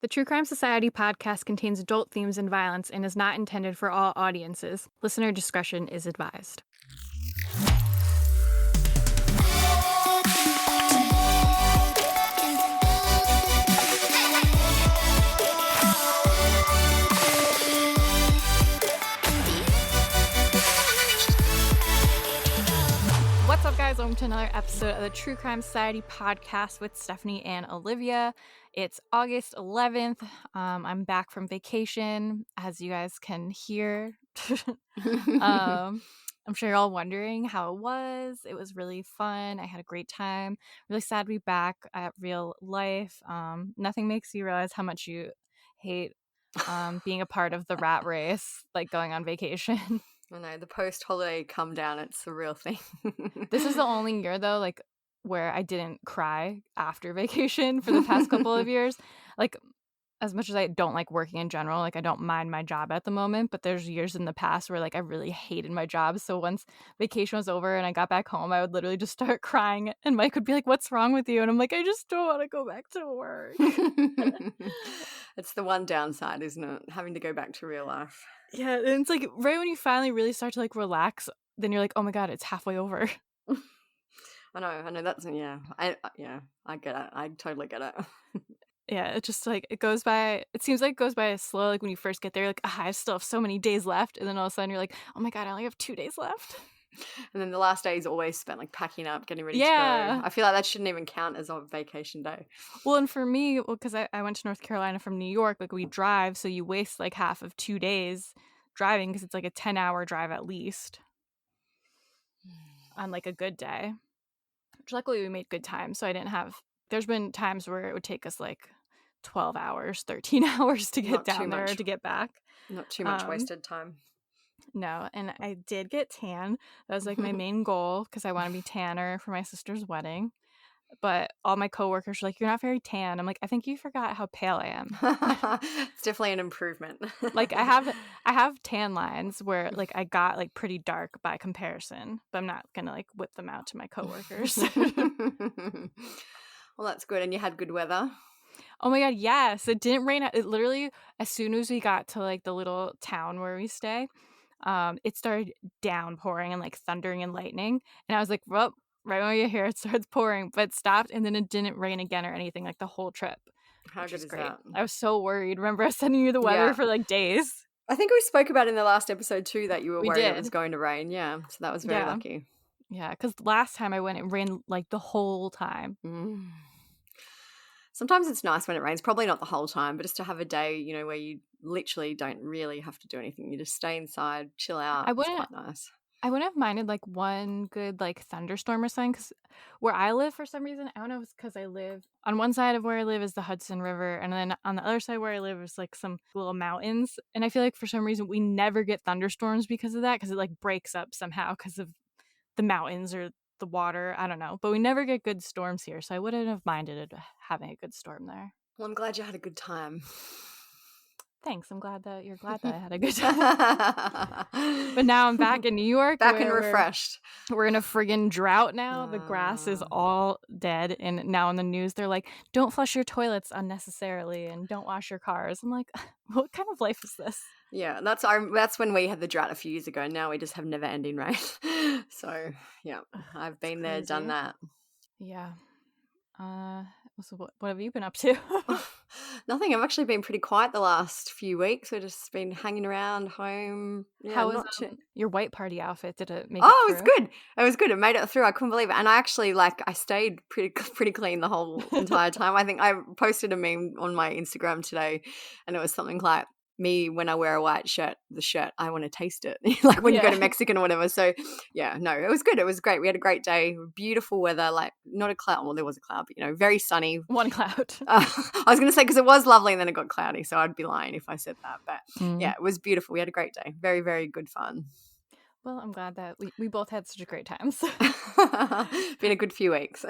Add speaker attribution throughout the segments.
Speaker 1: The True Crime Society podcast contains adult themes and violence and is not intended for all audiences. Listener discretion is advised. What's up, guys? Welcome to another episode of the True Crime Society podcast with Stephanie and Olivia. It's August 11th. I'm back from vacation, as you guys can hear. I'm sure you're all wondering how it was. It was really fun. I had a great time. Really sad to be back at real life. Nothing makes you realize how much you hate being a part of the rat race, like going on vacation.
Speaker 2: I know, the post-holiday come down, it's the real thing.
Speaker 1: This is the only year, though, like, where I didn't cry after vacation for the past couple of years. Like, as much as I don't like working in general, like, I don't mind my job at the moment, but there's years in the past where, like, I really hated my job. So once vacation was over and I got back home, I would literally just start crying, and Mike would be like, "What's wrong with you?" And I'm like, "I just don't want to go back to work."
Speaker 2: It's the one downside, isn't it? Having to go back to real life.
Speaker 1: Yeah, and it's like right when you finally really start to like relax, then you're like, "Oh my God, it's halfway over."
Speaker 2: I know. That's I get it. I totally get it.
Speaker 1: Yeah, it just like it goes by. It seems like it goes by slow. Like when you first get there, like I still have so many days left, and then all of a sudden you're like, "Oh my God, I only have 2 days left."
Speaker 2: And then the last day is always spent like packing up, getting ready to
Speaker 1: Yeah.
Speaker 2: go. I feel like that shouldn't even count as a vacation day.
Speaker 1: Well, and for me, because I went to North Carolina from New York, like we drive, so you waste like half of 2 days driving because it's like a 10-hour drive at least on like a good day. Which luckily we made good time, so I didn't have. There's been times where it would take us like 12 hours, 13 hours to get
Speaker 2: Not too
Speaker 1: down there
Speaker 2: much.
Speaker 1: to get back.
Speaker 2: Not too much wasted time.
Speaker 1: No, and I did get tan. That was like my main goal because I want to be tanner for my sister's wedding. But all my coworkers were like, "You're not very tan." I'm like, "I think you forgot how pale I am."
Speaker 2: It's definitely an improvement.
Speaker 1: Like I have tan lines where like I got like pretty dark by comparison, but I'm not gonna like whip them out to my coworkers.
Speaker 2: Well, that's good. And you had good weather.
Speaker 1: Oh my God, yes. It didn't rain. It literally, as soon as we got to like the little town where we stay, it started downpouring and like thundering and lightning. And I was like, well, right when you hear it starts pouring, but it stopped and then it didn't rain again or anything like the whole trip.
Speaker 2: How good is that?
Speaker 1: I was so worried. Remember I was sending you the weather for like days?
Speaker 2: I think we spoke about in the last episode too that you were worried
Speaker 1: did.
Speaker 2: it was going to rain. Yeah, so that was very lucky.
Speaker 1: Yeah, because last time I went, it rained like the whole time.
Speaker 2: Sometimes it's nice when it rains, probably not the whole time, but just to have a day, you know, where you literally don't really have to do anything. You just stay inside, chill out. It's quite nice.
Speaker 1: I wouldn't have minded like one good like thunderstorm or something, because where I live, for some reason, I don't know if it's because I live on one side of where I live is the Hudson River, and then on the other side where I live is like some little mountains, and I feel like for some reason we never get thunderstorms because of that, because it like breaks up somehow because of the mountains or the water. I don't know, but we never get good storms here, so I wouldn't have minded it having a good storm there.
Speaker 2: Well, I'm glad you had a good time.
Speaker 1: Thanks. I'm glad that you're glad that I had a good time. But now I'm back in New York.
Speaker 2: Back and refreshed.
Speaker 1: We're in a friggin' drought now. The grass is all dead. And now in the news, they're like, don't flush your toilets unnecessarily and don't wash your cars. I'm like, what kind of life is this?
Speaker 2: Yeah, that's when we had the drought a few years ago. Now we just have never-ending rain. So, yeah, I've been there, done that.
Speaker 1: Yeah. So what have you been up to?
Speaker 2: Nothing. I've actually been pretty quiet the last few weeks. We've just been hanging around home. Yeah,
Speaker 1: how was your white party outfit? Did it make
Speaker 2: it was good. It was good. It made it through. I couldn't believe it. And I actually I stayed pretty clean the whole entire time. I think I posted a meme on my Instagram today, and it was something like, me when I wear a white shirt, I want to taste it. Like when you go to Mexican or whatever. So yeah, no, it was good. It was great. We had a great day. Beautiful weather, like not a cloud. Well, there was a cloud, but very sunny.
Speaker 1: One cloud.
Speaker 2: I was going to say, because it was lovely and then it got cloudy. So I'd be lying if I said that. But yeah, it was beautiful. We had a great day. Very, very good fun.
Speaker 1: Well, I'm glad that we both had such a great time.
Speaker 2: Been a good few weeks.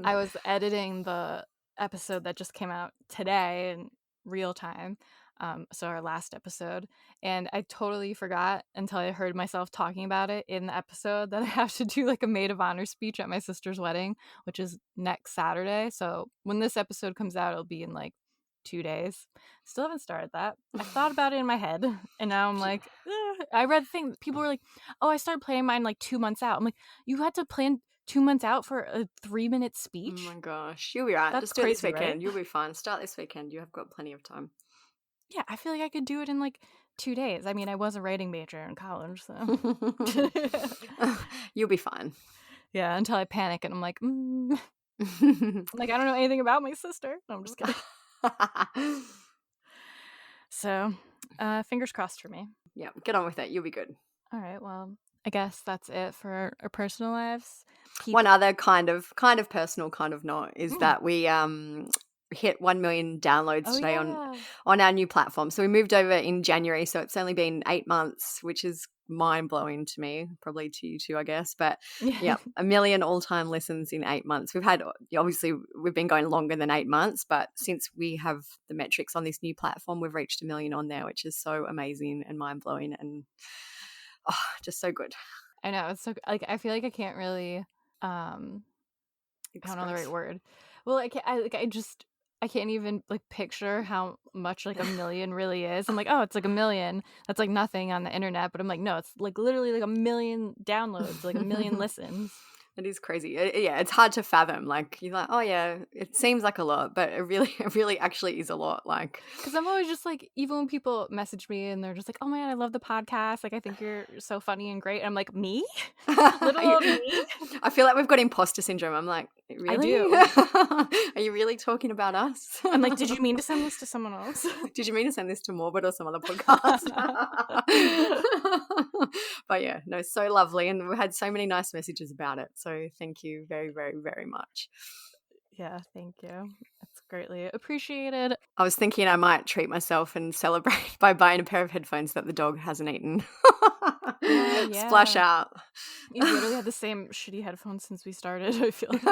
Speaker 1: I was editing the episode that just came out today in real time. So our last episode, and I totally forgot until I heard myself talking about it in the episode that I have to do like a maid of honor speech at my sister's wedding, which is next Saturday. So when this episode comes out, it'll be in like 2 days. Still haven't started that. I thought about it in my head, and now I'm like, I read the thing. People were like, "Oh, I started planning mine like 2 months out." I'm like, "You had to plan 2 months out for a 3-minute
Speaker 2: Oh
Speaker 1: speech?
Speaker 2: my gosh. You'll be right.
Speaker 1: That's
Speaker 2: Just do it this
Speaker 1: crazy, right?"
Speaker 2: weekend. You'll be fine. Start this weekend. You have got plenty of time.
Speaker 1: Yeah, I feel like I could do it in like 2 days. I mean, I was a writing major in college, so.
Speaker 2: You'll be fine.
Speaker 1: Yeah, until I panic and I'm like, like, I don't know anything about my sister. No, I'm just kidding. So, fingers crossed for me.
Speaker 2: Yeah, get on with it. You'll be good.
Speaker 1: All right, well, I guess that's it for our personal lives. Keep
Speaker 2: One other kind of personal, kind of not, is
Speaker 1: Mm.
Speaker 2: that we hit 1 million downloads
Speaker 1: Oh,
Speaker 2: today
Speaker 1: yeah.
Speaker 2: on our new platform. So we moved over in January, so it's only been 8 months, which is mind blowing to me, probably to you too, I guess. But yeah, 1 million all-time listens in 8 months. Obviously we've been going longer than 8 months, but since we have the metrics on this new platform, we've reached 1 million on there, which is so amazing and mind blowing and just so good.
Speaker 1: I know, it's so like, I feel like I can't really, I don't know the right
Speaker 2: Express.
Speaker 1: word. Well, I can't even, like, picture how much, like, 1 million really is. I'm like, "Oh, it's like 1 million. That's, like, nothing on the internet," but I'm like, "No, it's, like, literally, like, 1 million downloads, like, 1 million listens."
Speaker 2: It is crazy. Yeah, it's hard to fathom. Like you're like, oh yeah, it seems like a lot, but it really actually is a lot. Like,
Speaker 1: Because I'm always just like, even when people message me and they're just like, "Oh my God, I love the podcast. Like, I think you're so funny and great." And I'm like, "Me? Little old me?"
Speaker 2: I feel like we've got imposter syndrome. I'm like,
Speaker 1: I
Speaker 2: really?
Speaker 1: do.
Speaker 2: Are you really talking about us?
Speaker 1: I'm like, "Did you mean to send this to someone else?"
Speaker 2: Did you mean to send this to Morbid or some other podcast? But yeah, no, so lovely. And we had so many nice messages about it. So thank you very, very, very much.
Speaker 1: Yeah, thank you. It's greatly appreciated.
Speaker 2: I was thinking I might treat myself and celebrate by buying a pair of headphones that the dog hasn't eaten.
Speaker 1: Oh,
Speaker 2: Splash
Speaker 1: yeah.
Speaker 2: out.
Speaker 1: You've literally had the same shitty headphones since we started, I feel like.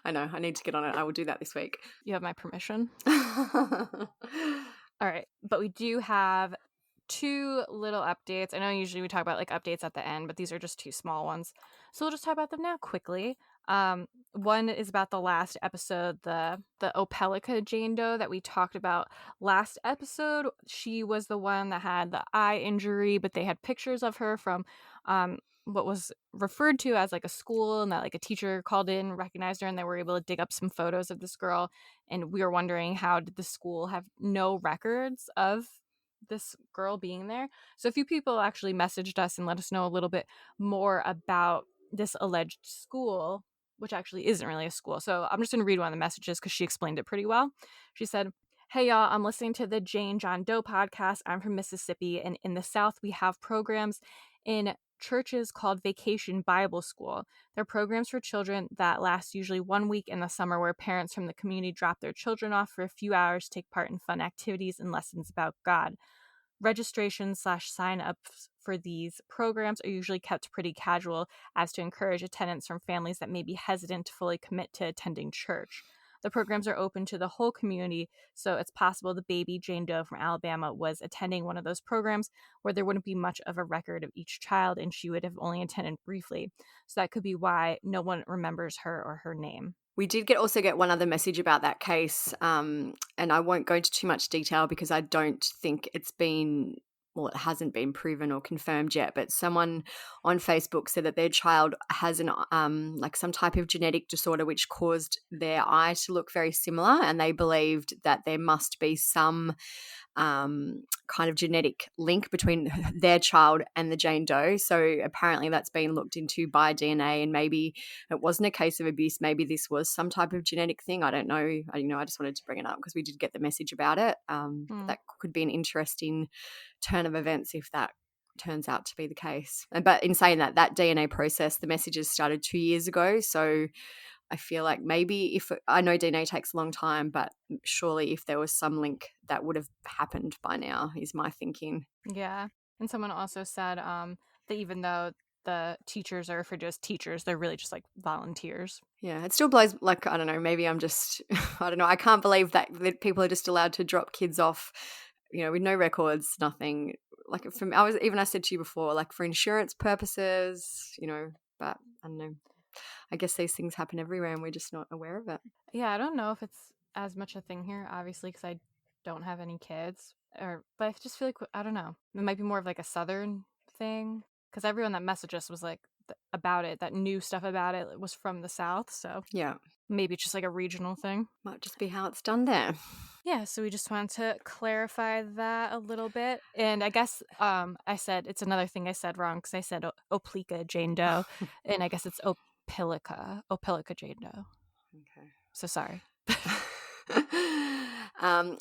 Speaker 2: I know. I need to get on it. I will do that this week.
Speaker 1: You have my permission. All right, but we do have 2 little updates. I know usually we talk about like updates at the end, but these are just 2 small ones. So we'll just talk about them now quickly. One is about the last episode, the Opelica Jane Doe that we talked about last episode. She was the one that had the eye injury, but they had pictures of her from what was referred to as like a school, and that like a teacher called in, recognized her, and they were able to dig up some photos of this girl. And we were wondering, how did the school have no records of this girl being there? So a few people actually messaged us and let us know a little bit more about this alleged school, which actually isn't really a school. So I'm just going to read one of the messages because she explained it pretty well. She said, "Hey y'all, I'm listening to the Jane John Doe podcast. I'm from Mississippi, and in the South we have programs in churches called Vacation Bible School. They're programs for children that last usually 1 week in the summer, where parents from the community drop their children off for a few hours to take part in fun activities and lessons about God. Registration/sign-ups for these programs are usually kept pretty casual, as to encourage attendance from families that may be hesitant to fully commit to attending church. The programs are open to the whole community, so it's possible the baby Jane Doe from Alabama was attending one of those programs where there wouldn't be much of a record of each child, and she would have only attended briefly. So that could be why no one remembers her or her name."
Speaker 2: We did also get one other message about that case, and I won't go into too much detail because I don't think it hasn't been proven or confirmed yet, but someone on Facebook said that their child has like some type of genetic disorder which caused their eye to look very similar, and they believed that there must be some kind of genetic link between their child and the Jane Doe. So apparently that's been looked into by DNA, and maybe it wasn't a case of abuse. Maybe this was some type of genetic thing. I don't know. I just wanted to bring it up because we did get the message about it. That could be an interesting turn of events if that turns out to be the case. But in saying that DNA process, the messages started 2 years ago. So I feel like maybe I know DNA takes a long time, but surely if there was some link that would have happened by now, is my thinking.
Speaker 1: Yeah. And someone also said that even though the teachers are referred to as teachers, they're really just like volunteers.
Speaker 2: Yeah, it still blows, like, I don't know, maybe I'm just, I don't know, I can't believe that people are just allowed to drop kids off, with no records, nothing. Like, I said to you before, like for insurance purposes, but I don't know. I guess these things happen everywhere and we're just not aware of it.
Speaker 1: Yeah, I don't know if it's as much a thing here, obviously, because I don't have any kids. But I just feel like, I don't know, it might be more of like a Southern thing. Because everyone that messaged us was like about it, that knew stuff about it was from the South. So
Speaker 2: Yeah.
Speaker 1: maybe it's just like a regional thing.
Speaker 2: Might just be how it's done there.
Speaker 1: Yeah, so we just wanted to clarify that a little bit. And I guess I said, it's another thing I said wrong because I said Oplika Jane Doe, and I guess it's Opilica Jane Doe.
Speaker 2: Okay.
Speaker 1: So sorry.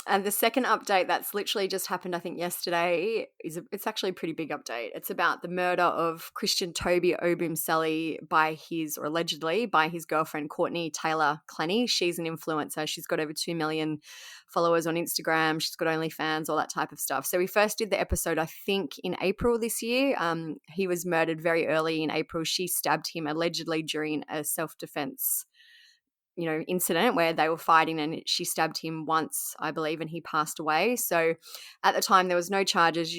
Speaker 2: And the second update that's literally just happened, I think yesterday, it's actually a pretty big update. It's about the murder of Christian Toby Obumseli allegedly by his girlfriend Courtney Taylor Clenny. She's an influencer. She's got over 2 million followers on Instagram. She's got OnlyFans, all that type of stuff. So we first did the episode, I think, in April this year. He was murdered very early in April. She stabbed him allegedly during a self-defense incident where they were fighting, and she stabbed him once, I believe, and he passed away. So at the time there was no charges.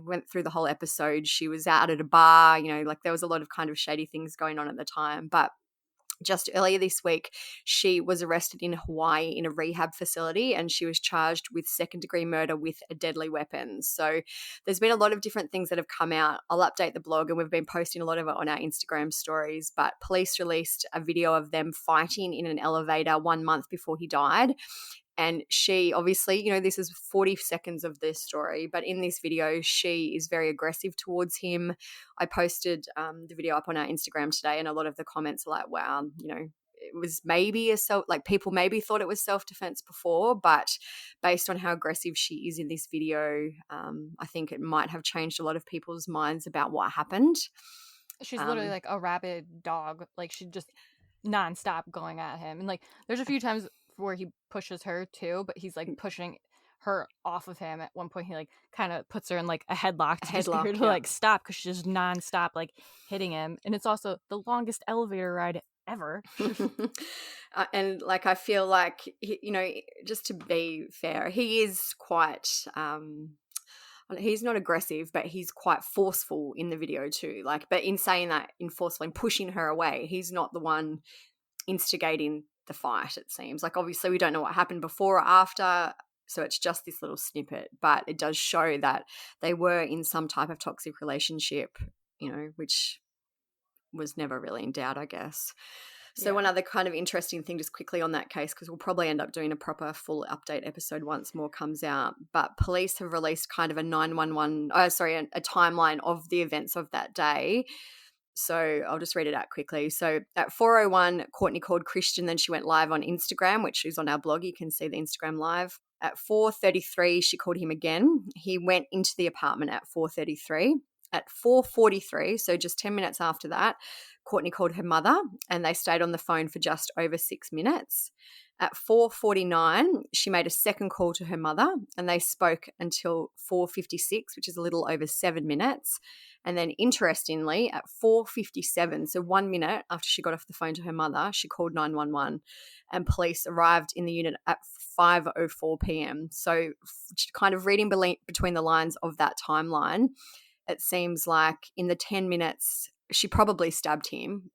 Speaker 2: Went through the whole episode. She was out at a bar, like there was a lot of kind of shady things going on at the time. But just earlier this week, she was arrested in Hawaii in a rehab facility, and she was charged with second-degree murder with a deadly weapon. So there's been a lot of different things that have come out. I'll update the blog, and we've been posting a lot of it on our Instagram stories, but police released a video of them fighting in an elevator 1 month before he died. And she obviously, this is 40 seconds of this story, but in this video, she is very aggressive towards him. I posted the video up on our Instagram today, and a lot of the comments are like, wow, it was maybe people maybe thought it was self-defense before, but based on how aggressive she is in this video, I think it might have changed a lot of people's minds about what happened.
Speaker 1: She's literally like a rabid dog. Like, she just nonstop going at him. And like, there's a few times where he pushes her too, but he's like pushing her off of him. At one point, he like kind of puts her in like a headlock to just get her to like stop, because she's just nonstop like hitting him. And it's also the longest elevator ride ever.
Speaker 2: And like, I feel like, just to be fair, he is quite he's not aggressive, but he's quite forceful in the video too. Like, but in saying that, in forceful and pushing her away, he's not the one instigating the fight, it seems. Like, obviously we don't know what happened before or after, so it's just this little snippet, but it does show that they were in some type of toxic relationship, which was never really in doubt, I guess. So one other kind of interesting thing just quickly on that case, because we'll probably end up doing a proper full update episode once more comes out, but police have released kind of a timeline of the events of that day. So I'll just read it out quickly. So at 4:01, Courtney called Christian, then she went live on Instagram, which is on our blog. You can see the Instagram live. At 4:33, she called him again. He went into the apartment at 4:33. At 4:43, so just 10 minutes after that, Courtney called her mother, and they stayed on the phone for just over 6 minutes. At 4:49, she made a second call to her mother, and they spoke until 4:56, which is a little over 7 minutes. And then interestingly, at 4:57, so 1 minute after she got off the phone to her mother, she called 911, and police arrived in the unit at 5:04 p.m. So kind of reading between the lines of that timeline, it seems like in the 10 minutes, she probably stabbed him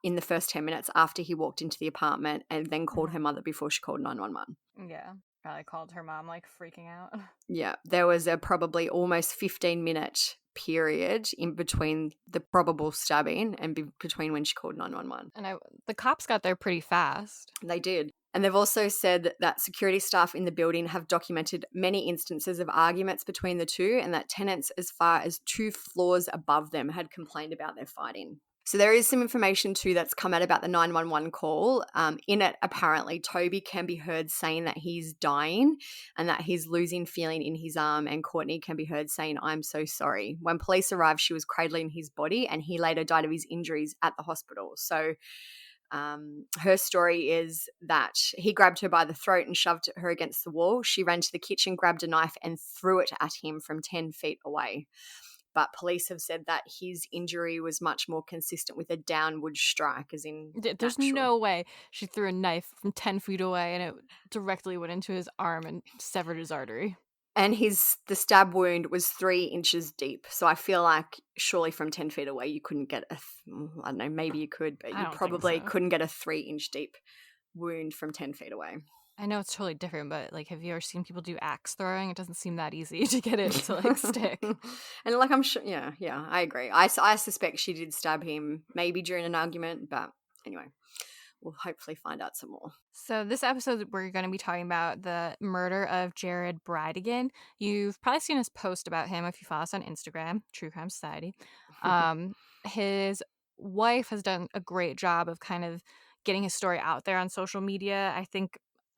Speaker 2: in the first 10 minutes after he walked into the apartment, and then called her mother before she called 911.
Speaker 1: Yeah. Probably called her mom like freaking out.
Speaker 2: Yeah. There was a probably almost 15-minute period in between the probable stabbing and between when she called 911.
Speaker 1: And the cops got there pretty fast.
Speaker 2: They did. And they've also said that security staff in the building have documented many instances of arguments between the two, and that tenants as far as 2 floors above them had complained about their fighting. So there is some information too that's come out about the 911 call. In it, apparently, Toby can be heard saying that he's dying and that he's losing feeling in his arm, and Courtney can be heard saying, "I'm so sorry." When police arrived, she was cradling his body, and he later died of his injuries at the hospital. So her story is that he grabbed her by the throat and shoved her against the wall. She ran to the kitchen, grabbed a knife, and threw it at him from 10 feet away. But police have said that his injury was much more consistent with a downward strike, as in
Speaker 1: there's no way she threw a knife from 10 feet away and it directly went into his arm and severed his artery.
Speaker 2: And the stab wound was 3 inches deep. So I feel like surely from 10 feet away you couldn't get I don't know, maybe you could, but you probably couldn't get a 3-inch deep wound from 10 feet away.
Speaker 1: I know it's totally different, but, like, have you ever seen people do axe throwing? It doesn't seem that easy to get it to, like, stick.
Speaker 2: And, like, I'm sure yeah, I agree. I suspect she did stab him maybe during an argument, but anyway, we'll hopefully find out some more.
Speaker 1: So this episode, we're going to be talking about the murder of Jared Bridegan. You've probably seen us post about him if you follow us on Instagram, True Crime Society. His wife has done a great job of kind of getting his story out there on social media.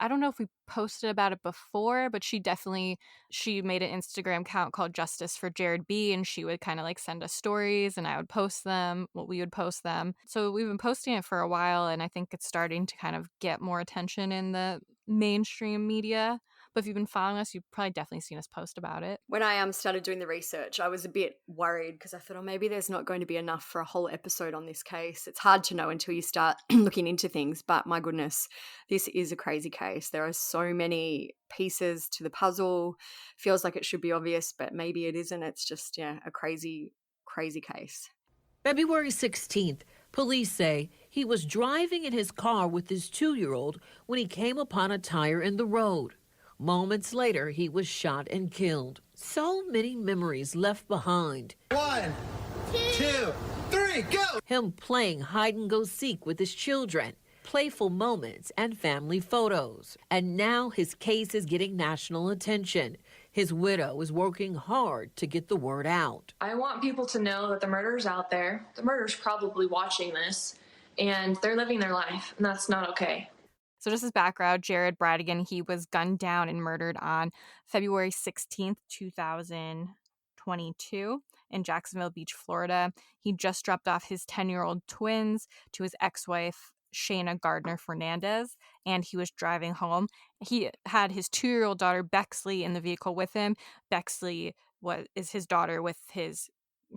Speaker 1: I don't know if we posted about it before, but she made an Instagram account called Justice for Jared B, and she would kind of like send us stories and I would post them, we would post them. So we've been posting it for a while, and I think it's starting to kind of get more attention in the mainstream media. But if you've been following us, you've probably definitely seen us post about it.
Speaker 2: When I started doing the research, I was a bit worried because I thought, oh, maybe there's not going to be enough for a whole episode on this case. It's hard to know until you start looking into things, but my goodness, this is a crazy case. There are so many pieces to the puzzle. Feels like it should be obvious, but maybe it isn't. It's just, yeah, a crazy, crazy case.
Speaker 3: February 16th, police say he was driving in his car with his 2-year-old when he came upon a tire in the road. Moments later, he was shot and killed. So many memories left behind.
Speaker 4: 1, 2, 3, go!
Speaker 3: Him playing hide and go seek with his children, playful moments, and family photos. And now his case is getting national attention. His widow is working hard to get the word out.
Speaker 5: I want people to know that the murderer's out there. The murderer's probably watching this, and they're living their life, and that's not okay.
Speaker 1: So just as background, Jared Bridegan, he was gunned down and murdered on February 16th, 2022 in Jacksonville Beach, Florida. He just dropped off his 10-year-old twins to his ex-wife, Shanna Gardner Fernandez, and he was driving home. He had his 2-year-old daughter, Bexley, in the vehicle with him. Bexley is his daughter with his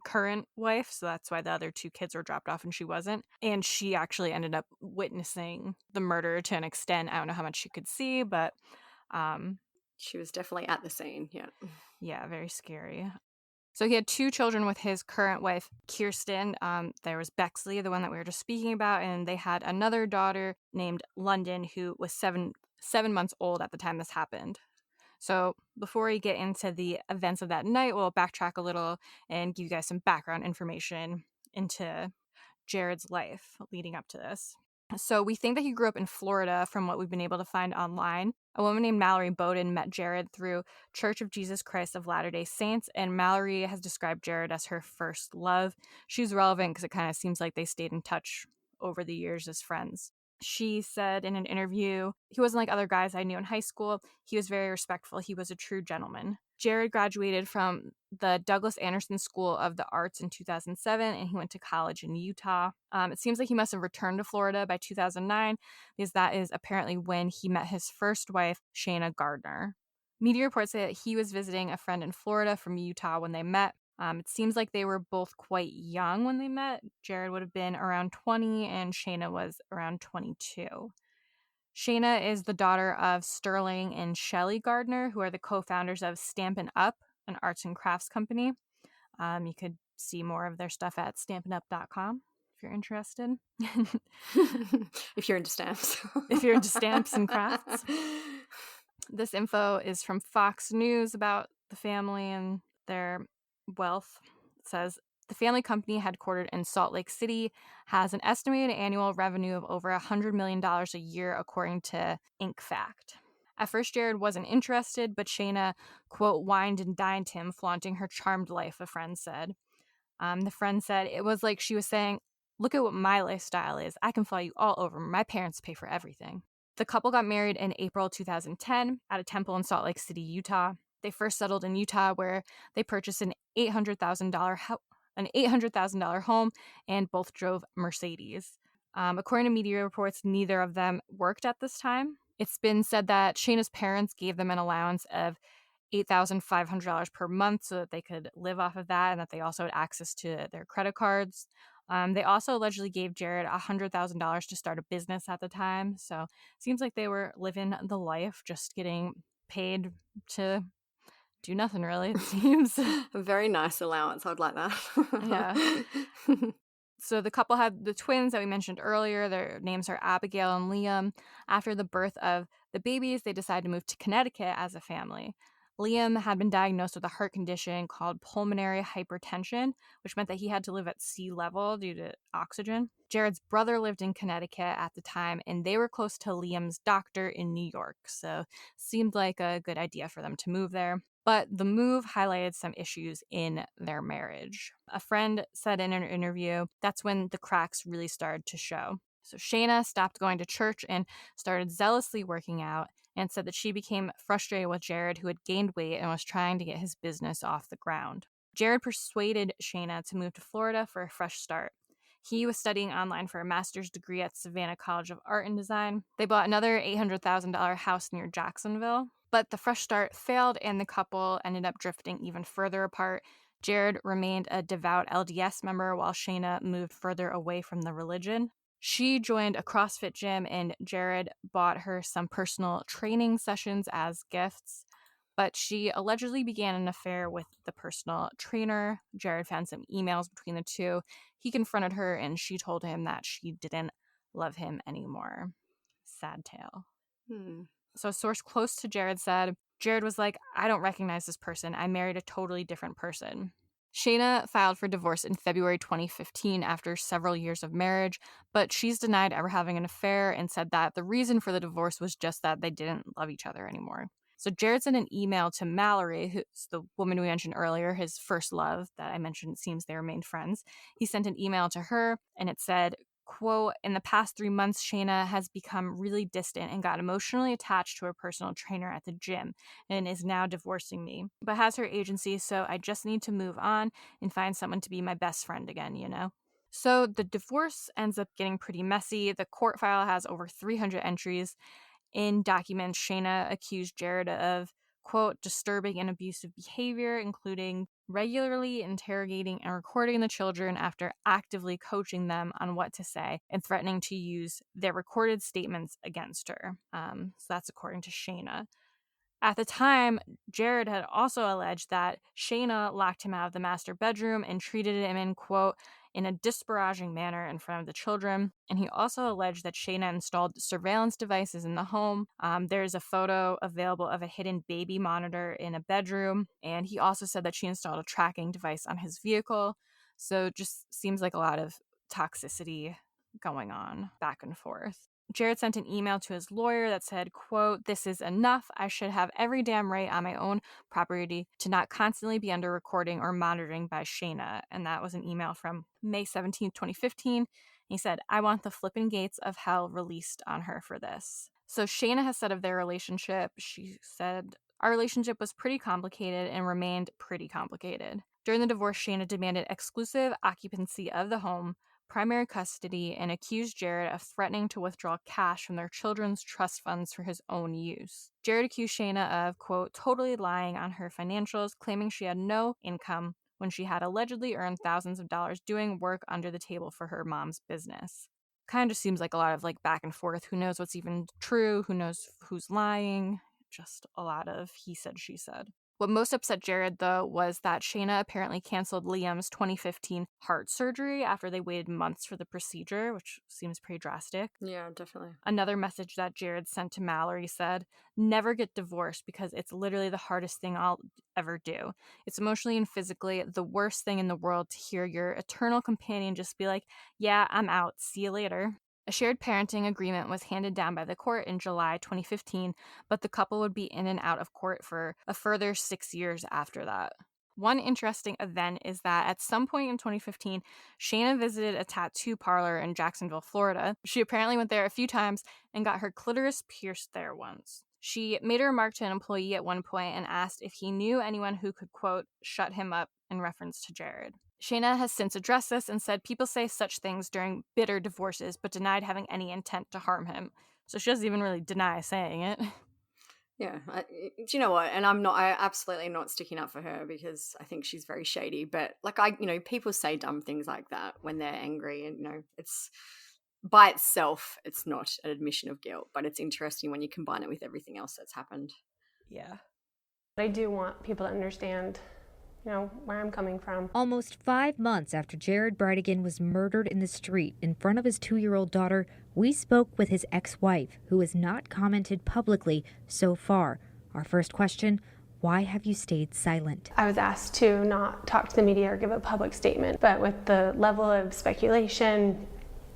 Speaker 1: current wife, so that's why the other 2 kids were dropped off and she wasn't. And she actually ended up witnessing the murder to an extent. I don't know how much she could see, but
Speaker 2: she was definitely at the scene.
Speaker 1: Yeah, very scary. So he had 2 children with his current wife, Kirsten. There was Bexley, the one that we were just speaking about, and they had another daughter named London, who was seven months old at the time this happened. So before we get into the events of that night, we'll backtrack a little and give you guys some background information into Jared's life leading up to this. So we think that he grew up in Florida from what we've been able to find online. A woman named Mallory Bowden met Jared through Church of Jesus Christ of Latter-day Saints, and Mallory has described Jared as her first love. She's relevant because it kind of seems like they stayed in touch over the years as friends. She said in an interview, he wasn't like other guys I knew in high school. He was very respectful. He was a true gentleman. Jared graduated from the Douglas Anderson School of the Arts in 2007, and he went to college in Utah. It seems like he must have returned to Florida by 2009, because that is apparently when he met his first wife, Shanna Gardner. Media reports say that he was visiting a friend in Florida from Utah when they met. It seems like they were both quite young when they met. Jared would have been around 20 and Shanna was around 22. Shanna is the daughter of Sterling and Shelley Gardner, who are the co-founders of Stampin Up, an arts and crafts company. You could see more of their stuff at stampinup.com if you're interested.
Speaker 2: If you're into stamps.
Speaker 1: If you're into stamps and crafts. This info is from Fox News about the family and their wealth. It says, the family company headquartered in Salt Lake City has an estimated annual revenue of over $100 million a year, according to InkFact. At first, Jared wasn't interested, but Shanna, quote, wined and dined him, flaunting her charmed life, a friend said. The friend said, it was like she was saying, look at what my lifestyle is. I can fly you all over. My parents pay for everything. The couple got married in April 2010 at a temple in Salt Lake City, Utah. They first settled in Utah, where they purchased an $800,000 home, and both drove Mercedes. According to media reports, neither of them worked at this time. It's been said that Shayna's parents gave them an allowance of $8,500 per month so that they could live off of that, and that they also had access to their credit cards. They also allegedly gave Jared $100,000 to start a business at the time. So it seems like they were living the life, just getting paid to do nothing, really, it seems.
Speaker 2: A very nice allowance. I would like that.
Speaker 1: Yeah. So the couple had the twins that we mentioned earlier. Their names are Abigail and Liam. After the birth of the babies, they decided to move to Connecticut as a family. Liam had been diagnosed with a heart condition called pulmonary hypertension, which meant that he had to live at sea level due to oxygen. Jared's brother lived in Connecticut at the time, and they were close to Liam's doctor in New York, so seemed like a good idea for them to move there. But the move highlighted some issues in their marriage. A friend said in an interview that's when the cracks really started to show. So Shanna stopped going to church and started zealously working out, and said that she became frustrated with Jared, who had gained weight and was trying to get his business off the ground. Jared persuaded Shanna to move to Florida for a fresh start. He was studying online for a master's degree at Savannah College of Art and Design. They bought another $800,000 house near Jacksonville, but the fresh start failed and the couple ended up drifting even further apart. Jared remained a devout LDS member while Shanna moved further away from the religion. She joined a CrossFit gym and Jared bought her some personal training sessions as gifts. But she allegedly began an affair with the personal trainer. Jared found some emails between the two. He confronted her and she told him that she didn't love him anymore. Sad tale. So a source close to Jared said, Jared was like, I don't recognize this person. I married a totally different person. Shanna filed for divorce in February 2015 after several years of marriage, but she's denied ever having an affair and said that the reason for the divorce was just that they didn't love each other anymore. So Jared sent an email to Mallory, who's the woman we mentioned earlier, his first love that I mentioned. It seems they remained friends. He sent an email to her and it said, quote, in the past 3 months, Shanna has become really distant and got emotionally attached to her personal trainer at the gym and is now divorcing me, but has her agency, so I just need to move on and find someone to be my best friend again, you know? So the divorce ends up getting pretty messy. The court file has over 300 entries. In documents, Shanna accused Jared of, quote, disturbing and abusive behavior, including regularly interrogating and recording the children after actively coaching them on what to say and threatening to use their recorded statements against her. So that's according to Shanna. At the time, Jared had also alleged that Shanna locked him out of the master bedroom and treated him in, quote, in a disparaging manner in front of the children. And he also alleged that Shanna installed surveillance devices in the home. There's a photo available of a hidden baby monitor in a bedroom. And he also said that she installed a tracking device on his vehicle. So it just seems like a lot of toxicity going on back and forth. Jared sent an email to his lawyer that said, quote, this is enough. I should have every damn right on my own property to not constantly be under recording or monitoring by Shanna. And that was an email from May 17th, 2015. He said, I want the flipping gates of hell released on her for this. So Shanna has said of their relationship, she said, our relationship was pretty complicated and remained pretty complicated. During the divorce, Shanna demanded exclusive occupancy of the home, primary custody, and accused Jared of threatening to withdraw cash from their children's trust funds for his own use. Jared accused Shanna of, quote, totally lying on her financials, claiming she had no income when she had allegedly earned thousands of dollars doing work under the table for her mom's business. Kind of just seems like a lot of like back and forth. Who knows what's even true? Who knows who's lying? Just a lot of he said, she said. What most upset Jared, though, was that Shanna apparently canceled Liam's 2015 heart surgery after they waited months for the procedure, which seems pretty drastic.
Speaker 2: Yeah, definitely.
Speaker 1: Another message that Jared sent to Mallory said, never get divorced because it's literally the hardest thing I'll ever do. It's emotionally and physically the worst thing in the world to hear your eternal companion just be like, yeah, I'm out. See you later. A shared parenting agreement was handed down by the court in July 2015, but the couple would be in and out of court for a further 6 years after that. One interesting event is that at some point in 2015, Shanna visited a tattoo parlor in Jacksonville, Florida. She apparently went there a few times and got her clitoris pierced there once. She made a remark to an employee at one point and asked if he knew anyone who could, quote, shut him up in reference to Jared. Shanna has since addressed this and said people say such things during bitter divorces, but denied having any intent to harm him. So she doesn't even really deny saying it.
Speaker 2: Yeah, do you know what? And I absolutely not sticking up for her because I think she's very shady. But like people say dumb things like that when they're angry, and it's by itself, it's not an admission of guilt. But it's interesting when you combine it with everything else that's happened.
Speaker 1: Yeah.
Speaker 6: I do want people to understand where I'm coming from.
Speaker 7: Almost 5 months after Jared Bridegan was murdered in the street in front of his 2-year-old daughter, we spoke with his ex-wife, who has not commented publicly so far. Our first question: why have you stayed silent?
Speaker 6: I was asked to not talk to the media or give a public statement, but with the level of speculation,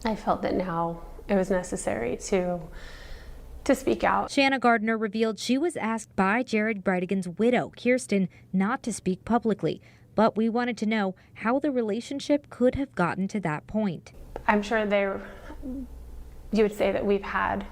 Speaker 6: I felt that now it was necessary to speak out.
Speaker 7: Shanna Gardner revealed she was asked by Jared Bridegan's widow, Kirsten, not to speak publicly, but we wanted to know how the relationship could have gotten to that point.
Speaker 6: I'm sure you would say that we've had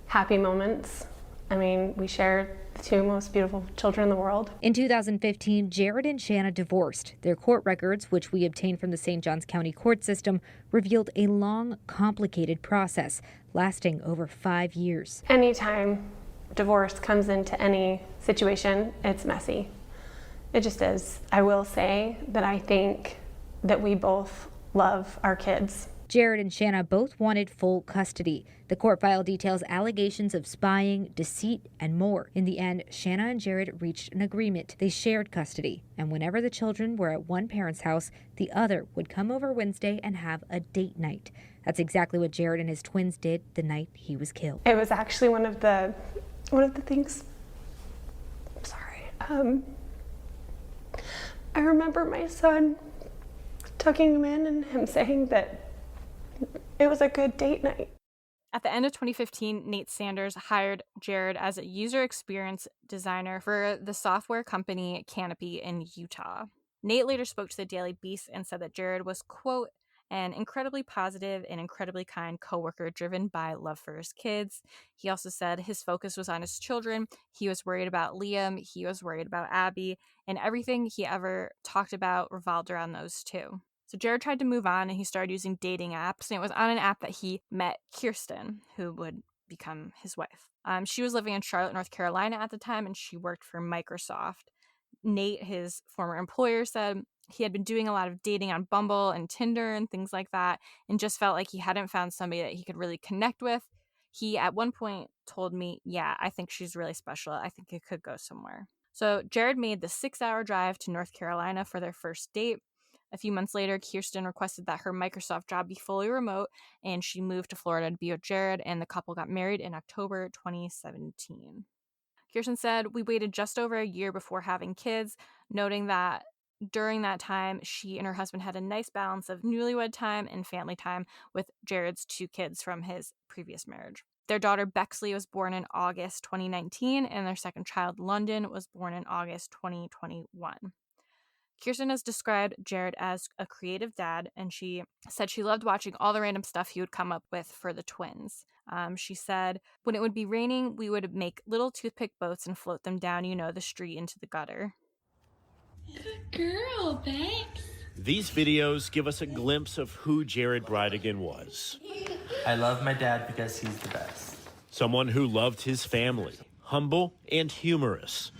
Speaker 6: happy moments. I mean, we share the two most beautiful children in the world.
Speaker 7: In 2015, Jared and Shanna divorced. Their court records, which we obtained from the St. Johns County court system, revealed a long, complicated process lasting over 5 years.
Speaker 6: Anytime divorce comes into any situation, it's messy. It just is. I will say that I think that we both love our kids.
Speaker 7: Jared and Shanna both wanted full custody. The court file details allegations of spying, deceit, and more. In the end, Shanna and Jared reached an agreement. They shared custody, and whenever the children were at one parent's house, the other would come over Wednesday and have a date night. That's exactly what Jared and his twins did the night he was killed.
Speaker 6: It was actually one of the things. I'm sorry. I remember my son tucking him in and him saying that it was a good date night.
Speaker 1: At the end of 2015, Nate Sanders hired Jared as a user experience designer for the software company Canopy in Utah. Nate later spoke to the Daily Beast and said that Jared was, quote, an incredibly positive and incredibly kind coworker driven by love for his kids. He also said his focus was on his children. He was worried about Liam. He was worried about Abby. And everything he ever talked about revolved around those two. So Jared tried to move on and he started using dating apps. And it was on an app that he met Kirsten, who would become his wife. She was living in Charlotte, North Carolina at the time, and she worked for Microsoft. Nate, his former employer, said he had been doing a lot of dating on Bumble and Tinder and things like that, and just felt like he hadn't found somebody that he could really connect with. He, at one point, told me, yeah, I think she's really special. I think it could go somewhere. So Jared made the 6-hour drive to North Carolina for their first date. A few months later, Kirsten requested that her Microsoft job be fully remote, and she moved to Florida to be with Jared, and the couple got married in October 2017. Kirsten said, we waited just over a year before having kids, noting that during that time, she and her husband had a nice balance of newlywed time and family time with Jared's 2 kids from his previous marriage. Their daughter Bexley was born in August 2019, and their second child, London, was born in August 2021. Kirsten has described Jared as a creative dad, and she said she loved watching all the random stuff he would come up with for the twins. She said, when it would be raining, we would make little toothpick boats and float them down, the street into the gutter.
Speaker 8: Good girl, Bex.
Speaker 9: These videos give us a glimpse of who Jared Bridegan was.
Speaker 10: I love my dad because he's the best.
Speaker 9: Someone who loved his family, humble and humorous.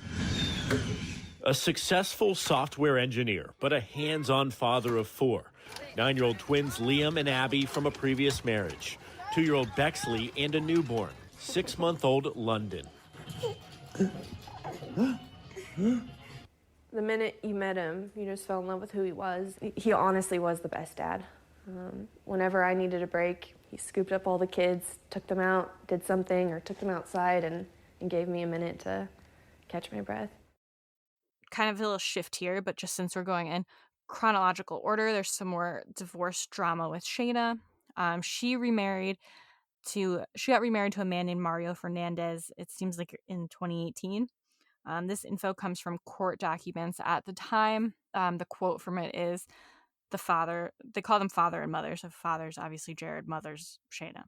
Speaker 9: A successful software engineer, but a hands-on father of 4. 9-year-old twins Liam and Abby from a previous marriage. 2-year-old Bexley and a newborn, 6-month-old London.
Speaker 11: The minute you met him, you just fell in love with who he was. He honestly was the best dad. Whenever I needed a break, he scooped up all the kids, took them out, did something, or took them outside and gave me a minute to catch my breath.
Speaker 1: Kind of a little shift here, but just since we're going in chronological order, there's some more divorce drama with Shanna. She got remarried to a man named Mario Fernandez. It seems like in 2018. This info comes from court documents at the time. The quote from it is, the father, they call them father and mother, so father's obviously Jared, mother's Shanna.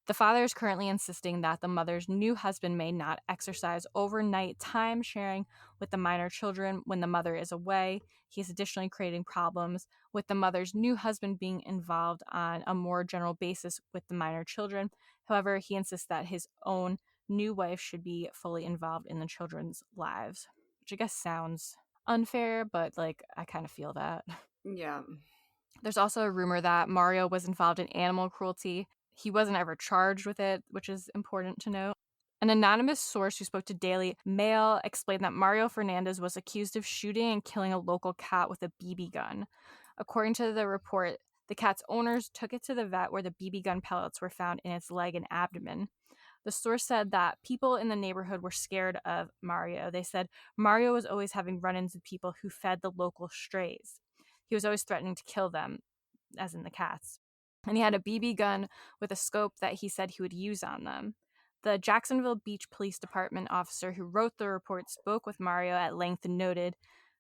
Speaker 1: The father is currently insisting that the mother's new husband may not exercise overnight time sharing with the minor children when the mother is away. He's additionally creating problems with the mother's new husband being involved on a more general basis with the minor children. However, he insists that his own new wife should be fully involved in the children's lives, which I guess sounds unfair, but I kind of feel that.
Speaker 2: Yeah.
Speaker 1: There's also a rumor that Mario was involved in animal cruelty. He wasn't ever charged with it, which is important to note. An anonymous source who spoke to Daily Mail explained that Mario Fernandez was accused of shooting and killing a local cat with a BB gun. According to the report, the cat's owners took it to the vet where the BB gun pellets were found in its leg and abdomen. The source said that people in the neighborhood were scared of Mario. They said Mario was always having run-ins with people who fed the local strays. He was always threatening to kill them, as in the cats. And he had a BB gun with a scope that he said he would use on them. The Jacksonville Beach Police Department officer who wrote the report spoke with Mario at length and noted,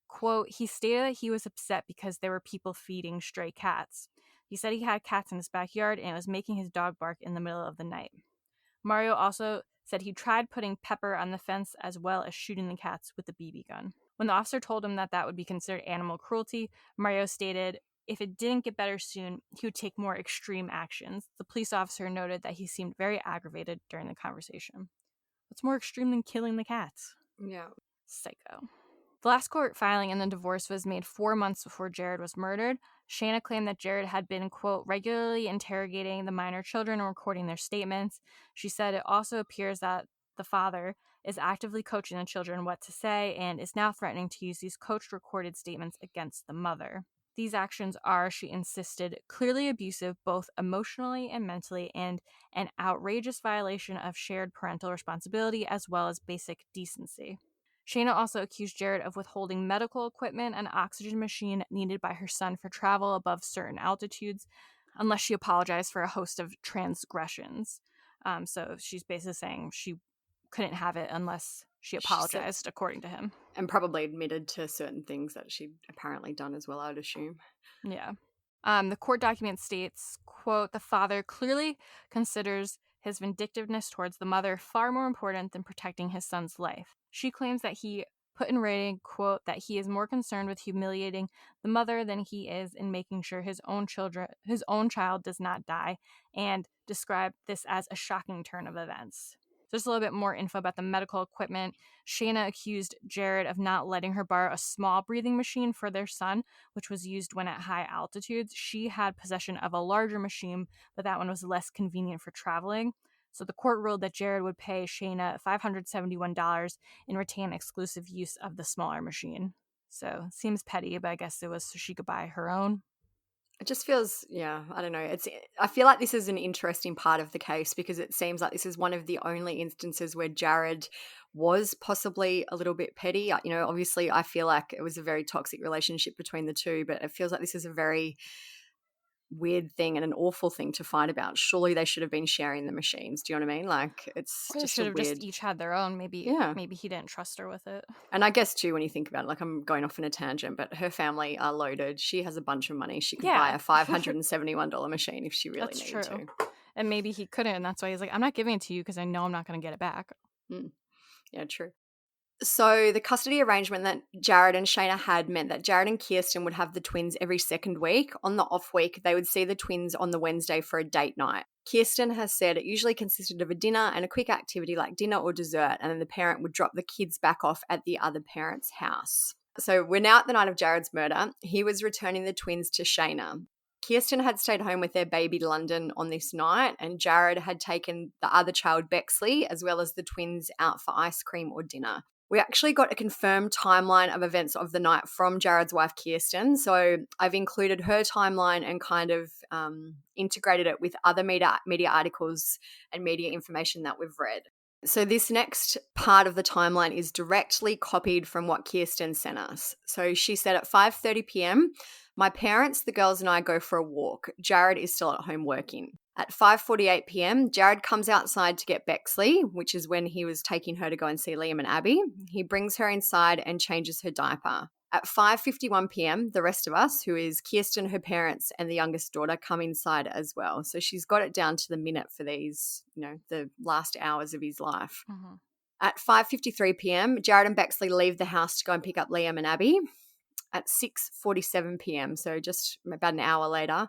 Speaker 1: quote, he stated that he was upset because there were people feeding stray cats. He said he had cats in his backyard and was making his dog bark in the middle of the night. Mario also said he tried putting pepper on the fence as well as shooting the cats with the BB gun. When the officer told him that that would be considered animal cruelty, Mario stated if it didn't get better soon, he would take more extreme actions. The police officer noted that he seemed very aggravated during the conversation. What's more extreme than killing the cats?
Speaker 2: Yeah.
Speaker 1: Psycho. The last court filing in the divorce was made 4 months before Jared was murdered. Shanna claimed that Jared had been, quote, regularly interrogating the minor children and recording their statements. She said it also appears that the father is actively coaching the children what to say and is now threatening to use these coached recorded statements against the mother. These actions are, she insisted, clearly abusive both emotionally and mentally and an outrageous violation of shared parental responsibility as well as basic decency. Shanna also accused Jared of withholding medical equipment and oxygen machine needed by her son for travel above certain altitudes, unless she apologized for a host of transgressions. So she's basically saying she couldn't have it unless she apologized, according to him.
Speaker 2: And probably admitted to certain things that she'd apparently done as well, I'd assume.
Speaker 1: Yeah. The court document states, quote, the father clearly considers his vindictiveness towards the mother far more important than protecting his son's life. She claims that he put in writing, quote, that he is more concerned with humiliating the mother than he is in making sure his own child does not die, and described this as a shocking turn of events. Just a little bit more info about the medical equipment. Shanna accused Jared of not letting her borrow a small breathing machine for their son, which was used when at high altitudes. She had possession of a larger machine, but that one was less convenient for traveling. So the court ruled that Jared would pay Shanna $571 and retain exclusive use of the smaller machine. So it seems petty, but I guess it was so she could buy her own.
Speaker 2: It just feels, yeah, I don't know. I feel like this is an interesting part of the case because it seems like this is one of the only instances where Jared was possibly a little bit petty. You know, obviously I feel like it was a very toxic relationship between the two, but it feels like this is a very weird thing and an awful thing to fight about. Surely they should have been sharing the machines. Do you know what I mean? Like, it's
Speaker 1: Or they
Speaker 2: just
Speaker 1: should have
Speaker 2: weird.
Speaker 1: just each had their own. Maybe he didn't trust her with it.
Speaker 2: And I guess too, when you think about it, like I'm going off in a tangent, but her family are loaded. She has a bunch of money. She could buy a $571 machine if she really
Speaker 1: That's
Speaker 2: needed
Speaker 1: true.
Speaker 2: to.
Speaker 1: And maybe he couldn't, and that's why he's like, I'm not giving it to you because I know I'm not going to get it back.
Speaker 2: Yeah, true. So the custody arrangement that Jared and Shanna had meant that Jared and Kirsten would have the twins every second week. On the off week, they would see the twins on the Wednesday for a date night. Kirsten has said it usually consisted of a dinner and a quick activity like dinner or dessert, and then the parent would drop the kids back off at the other parent's house. So we're now at the night of Jared's murder. He was returning the twins to Shanna. Kirsten had stayed home with their baby London on this night, and Jared had taken the other child Bexley as well as the twins out for ice cream or dinner. We actually got a confirmed timeline of events of the night from Jared's wife, Kirsten. So I've included her timeline and kind of integrated it with other media articles and media information that we've read. So this next part of the timeline is directly copied from what Kirsten sent us. So she said at 5:30 p.m., my parents, the girls, and I go for a walk. Jared is still at home working. At 5:48 p.m., Jared comes outside to get Bexley, which is when he was taking her to go and see Liam and Abby. He brings her inside and changes her diaper. At 5:51 p.m., the rest of us, who is Kirsten, her parents, and the youngest daughter, come inside as well. So she's got it down to the minute for these, the last hours of his life.
Speaker 1: Mm-hmm.
Speaker 2: At 5:53 p.m., Jared and Bexley leave the house to go and pick up Liam and Abby. At 6:47 p.m., so just about an hour later,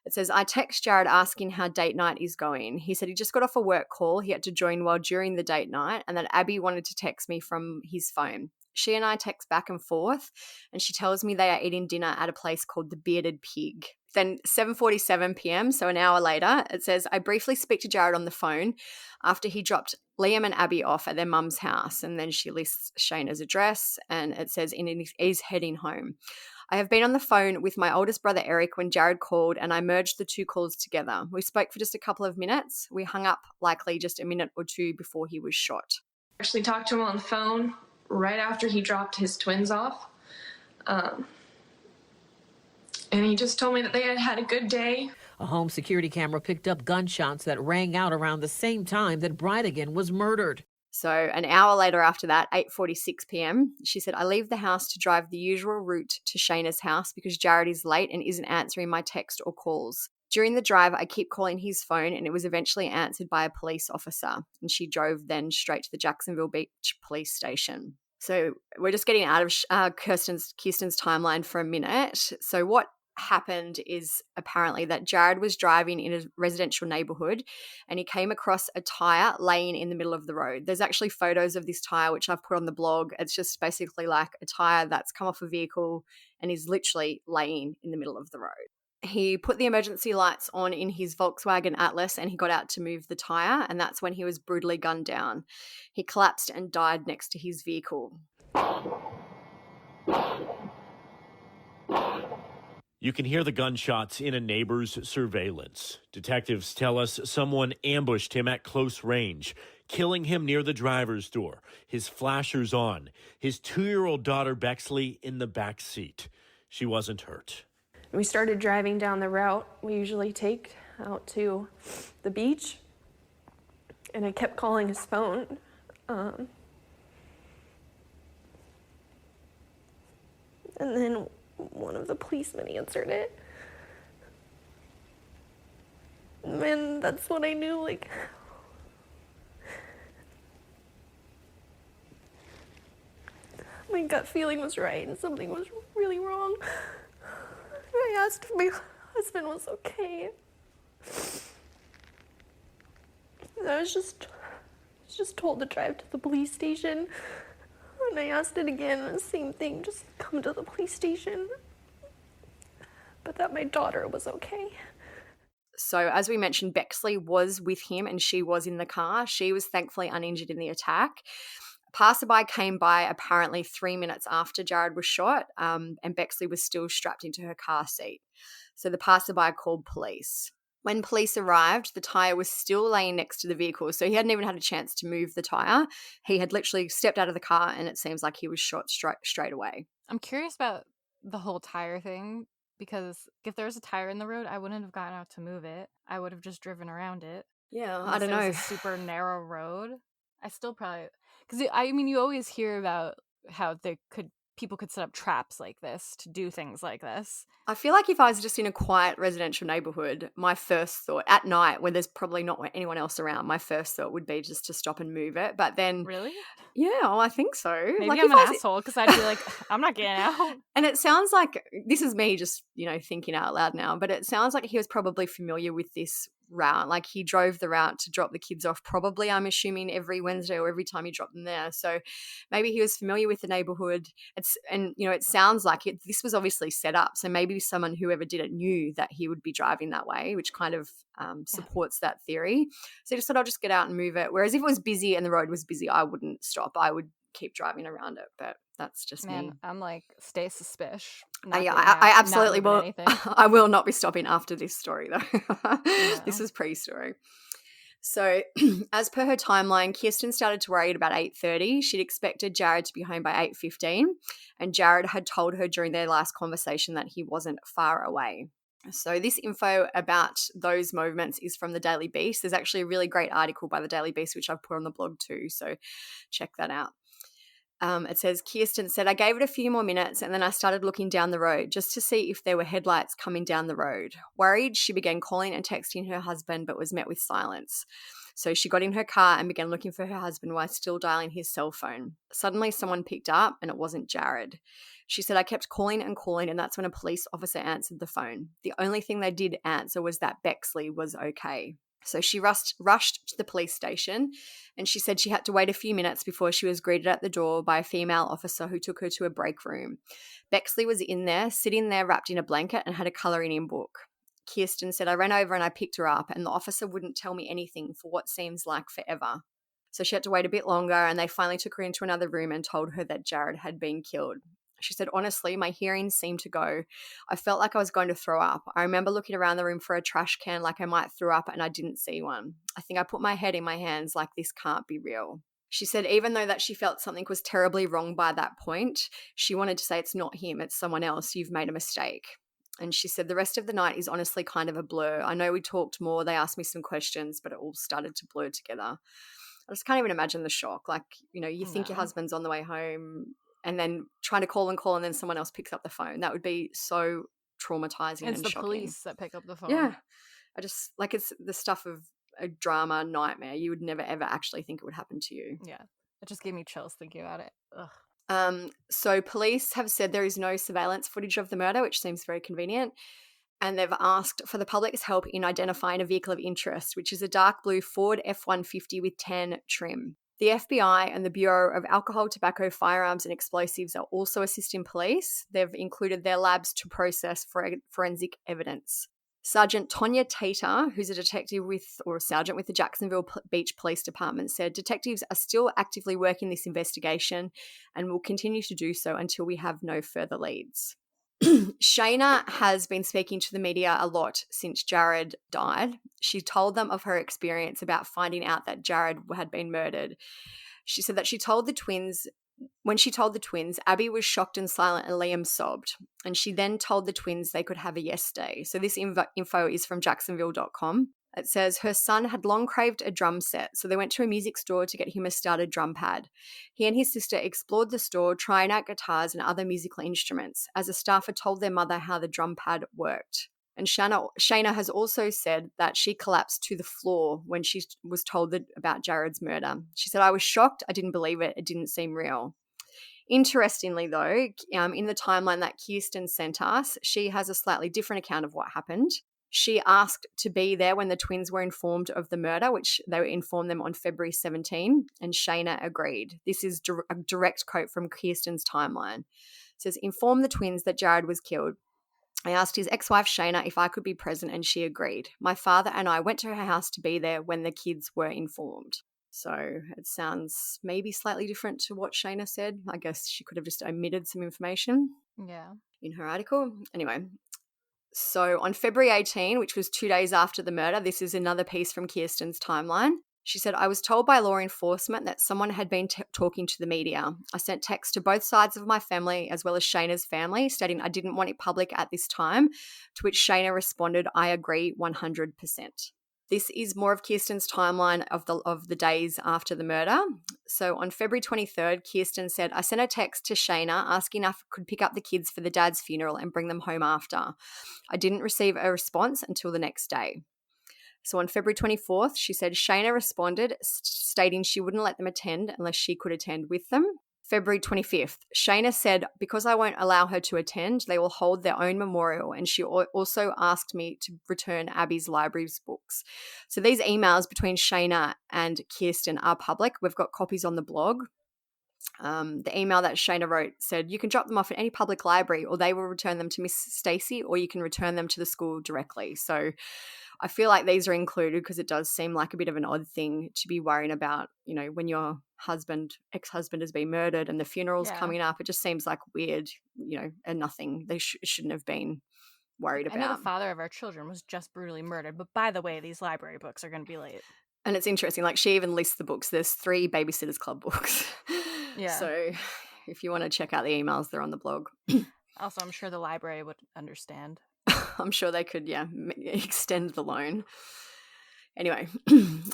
Speaker 2: it says, I text Jared asking how date night is going. He said he just got off a work call. He had to join during the date night and that Abby wanted to text me from his phone. She and I text back and forth, and she tells me they are eating dinner at a place called the Bearded Pig. Then 7:47 p.m., so an hour later, it says, I briefly speak to Jared on the phone after he dropped Liam and Abby off at their mum's house. And then she lists Shayna's address, and it says, he's heading home. I have been on the phone with my oldest brother, Eric, when Jared called, and I merged the two calls together. We spoke for just a couple of minutes. We hung up likely just a minute or two before he was shot.
Speaker 5: I actually talked to him on the phone right after he dropped his twins off. And he just told me that they had had a good day.
Speaker 3: A home security camera picked up gunshots that rang out around the same time that Bridegan was murdered.
Speaker 2: So an hour later after that, 8:46 p.m., she said, I leave the house to drive the usual route to Shayna's house because Jared is late and isn't answering my text or calls. During the drive, I keep calling his phone and it was eventually answered by a police officer. And she drove then straight to the Jacksonville Beach police station. So we're just getting out of Kirsten's timeline for a minute. So what happened is apparently that Jared was driving in a residential neighborhood and he came across a tire laying in the middle of the road. There's actually photos of this tire which I've put on the blog. It's just basically like a tire that's come off a vehicle and is literally laying in the middle of the road. He put the emergency lights on in his Volkswagen Atlas and he got out to move the tire, and that's when he was brutally gunned down. He collapsed and died next to his vehicle.
Speaker 9: You can hear the gunshots in a neighbor's surveillance. Detectives tell us someone ambushed him at close range, killing him near the driver's door, his flashers on, his 2-year-old daughter Bexley in the back seat. She wasn't hurt.
Speaker 11: We started driving down the route we usually take out to the beach, and I kept calling his phone. And then one of the policemen answered it. And that's when I knew, like, my gut feeling was right and something was really wrong. I asked if my husband was okay. And I was just told to drive to the police station. And I asked it again, the same thing, just come to the police station. But that my daughter was okay.
Speaker 2: So as we mentioned, Bexley was with him and she was in the car. She was thankfully uninjured in the attack. A passerby came by apparently 3 minutes after Jared was shot, and Bexley was still strapped into her car seat. So the passerby called police. When police arrived, the tire was still laying next to the vehicle, so he hadn't even had a chance to move the tire. He had literally stepped out of the car and it seems like he was shot straight away.
Speaker 1: I'm curious about the whole tire thing, because if there was a tire in the road, I wouldn't have gotten out to move it. I would have just driven around it.
Speaker 2: Yeah,
Speaker 1: Unless
Speaker 2: I don't know.
Speaker 1: it was a super narrow road. I still probably, because I mean, you always hear about how people could set up traps like this to do things like this.
Speaker 2: I feel like if I was just in a quiet residential neighborhood, my first thought at night when there's probably not anyone else around, my first thought would be just to stop and move it. But then,
Speaker 1: really?
Speaker 2: Yeah, well, I think so.
Speaker 1: Maybe
Speaker 2: like,
Speaker 1: I'm an asshole because I'd be like, I'm not getting out.
Speaker 2: And it sounds like, this is me just, thinking out loud now, but it sounds like he was probably familiar with this route. Like he drove the route to drop the kids off probably, I'm assuming, every Wednesday or every time he dropped them there. So maybe he was familiar with the neighborhood. It sounds like this was obviously set up. So maybe someone, whoever did it, knew that he would be driving that way, which kind of supports that theory. So he just thought, I'll just get out and move it. Whereas if it was busy and the road was busy, I wouldn't stop. I would keep driving around it, but that's just me.
Speaker 1: I'm like, stay suspicious.
Speaker 2: I absolutely will. I will not be stopping after this story, though.
Speaker 1: No.
Speaker 2: This is pre-story. So as per her timeline, Kirsten started to worry at about 8:30. She'd expected Jared to be home by 8:15, and Jared had told her during their last conversation that he wasn't far away. So this info about those movements is from the Daily Beast. There's actually a really great article by the Daily Beast, which I've put on the blog too, so check that out. It says, Kirsten said, I gave it a few more minutes and then I started looking down the road just to see if there were headlights coming down the road. Worried, she began calling and texting her husband but was met with silence. So she got in her car and began looking for her husband while still dialing his cell phone. Suddenly someone picked up and it wasn't Jared. She said, I kept calling and calling and that's when a police officer answered the phone. The only thing they did answer was that Bexley was okay. So she rushed to the police station, and she said she had to wait a few minutes before she was greeted at the door by a female officer who took her to a break room. Bexley was in there, sitting there wrapped in a blanket and had a colouring in book. Kirsten said, I ran over and I picked her up, and the officer wouldn't tell me anything for what seems like forever. So she had to wait a bit longer, and they finally took her into another room and told her that Jared had been killed. She said, honestly, my hearing seemed to go. I felt like I was going to throw up. I remember looking around the room for a trash can like I might throw up, and I didn't see one. I think I put my head in my hands like this can't be real. She said even though that she felt something was terribly wrong by that point, she wanted to say it's not him, it's someone else. You've made a mistake. And she said the rest of the night is honestly kind of a blur. I know we talked more. They asked me some questions, but it all started to blur together. I just can't even imagine the shock. Like, you think your husband's on the way home and then trying to call, and then someone else picks up the phone. That would be so traumatizing and shocking.
Speaker 1: It's the police that pick up the phone.
Speaker 2: Yeah. I just, it's the stuff of a drama nightmare. You would never, ever actually think it would happen to you.
Speaker 1: Yeah. It just gave me chills thinking about it. Ugh.
Speaker 2: So police have said there is no surveillance footage of the murder, which seems very convenient. And they've asked for the public's help in identifying a vehicle of interest, which is a dark blue Ford F-150 with tan trim. The FBI and the Bureau of Alcohol, Tobacco, Firearms and Explosives are also assisting police. They've included their labs to process forensic evidence. Sergeant Tonya Tater, who's a sergeant with the Jacksonville Beach Police Department, said detectives are still actively working this investigation and will continue to do so until we have no further leads. Shanna has been speaking to the media a lot since Jared died. She told them of her experience about finding out that Jared had been murdered. She said that when she told the twins, Abby was shocked and silent and Liam sobbed. And she then told the twins they could have a yes day. So this info is from Jacksonville.com. It says her son had long craved a drum set, so they went to a music store to get him a started drum pad. He and his sister explored the store, trying out guitars and other musical instruments, as a staffer told their mother how the drum pad worked. And Shanna has also said that she collapsed to the floor when she was told about Jared's murder. She said, I was shocked. I didn't believe it. It didn't seem real. Interestingly, though, in the timeline that Kirsten sent us, she has a slightly different account of what happened. She asked to be there when the twins were informed of the murder, which they informed them on February 17, and Shanna agreed. This is a direct quote from Kirsten's timeline. It says, inform the twins that Jared was killed. I asked his ex-wife Shanna if I could be present, and she agreed. My father and I went to her house to be there when the kids were informed. So it sounds maybe slightly different to what Shanna said. I guess she could have just omitted some information in her article. Anyway, so on February 18, which was 2 days after the murder, this is another piece from Kirsten's timeline. She said, I was told by law enforcement that someone had been talking to the media. I sent texts to both sides of my family as well as Shayna's family stating I didn't want it public at this time, to which Shanna responded, I agree 100%. This is more of Kirsten's timeline of the days after the murder. So on February 23rd, Kirsten said, I sent a text to Shanna asking if I could pick up the kids for the dad's funeral and bring them home after. I didn't receive a response until the next day. So on February 24th, she said Shanna responded stating she wouldn't let them attend unless she could attend with them. February 25th, Shanna said, because I won't allow her to attend, they will hold their own memorial, and she also asked me to return Abby's library's books. So these emails between Shanna and Kirsten are public. We've got copies on the blog. The email that Shanna wrote said, you can drop them off at any public library or they will return them to Miss Stacey, or you can return them to the school directly. So I feel like these are included because it does seem like a bit of an odd thing to be worrying about, when your ex-husband has been murdered and the funeral's coming up. It just seems like weird, and nothing they shouldn't have been worried about.
Speaker 1: I know the father of our children was just brutally murdered, but by the way, these library books are going to be late.
Speaker 2: And it's interesting, like she even lists the books. There's 3 Babysitters Club books.
Speaker 1: Yeah.
Speaker 2: So if you want to check out the emails, they're on the blog.
Speaker 1: Also, I'm sure the library would understand.
Speaker 2: I'm sure they could, extend the loan. Anyway,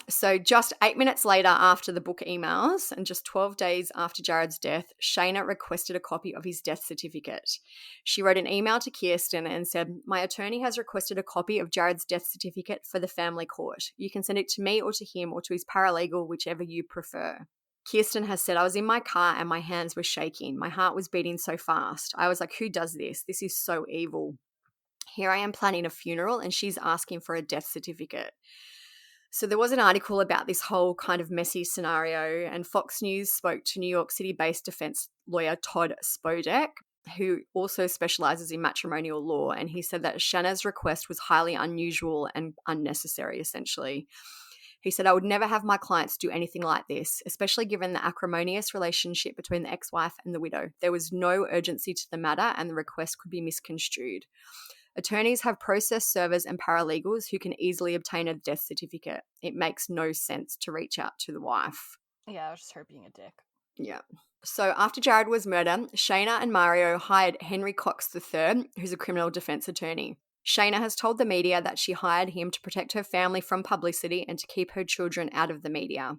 Speaker 2: so just 8 minutes later after the book emails and just 12 days after Jared's death, Shanna requested a copy of his death certificate. She wrote an email to Kirsten and said, my attorney has requested a copy of Jared's death certificate for the family court. You can send it to me or to him or to his paralegal, whichever you prefer. Kirsten has said, I was in my car and my hands were shaking. My heart was beating so fast. I was like, who does this? This is so evil. Here I am planning a funeral and she's asking for a death certificate. So there was an article about this whole kind of messy scenario, and Fox News spoke to New York City-based defense lawyer Todd Spodek, who also specializes in matrimonial law, and he said that Shanna's request was highly unusual and unnecessary, essentially. He said, I would never have my clients do anything like this, especially given the acrimonious relationship between the ex-wife and the widow. There was no urgency to the matter, and the request could be misconstrued. Attorneys have process servers and paralegals who can easily obtain a death certificate. It makes no sense to reach out to the wife.
Speaker 1: Yeah, it was just her being a dick.
Speaker 2: Yeah. So after Jared was murdered, Shayna and Mario hired Henry Cox III, who's a criminal defense attorney. Shayna has told the media that she hired him to protect her family from publicity and to keep her children out of the media.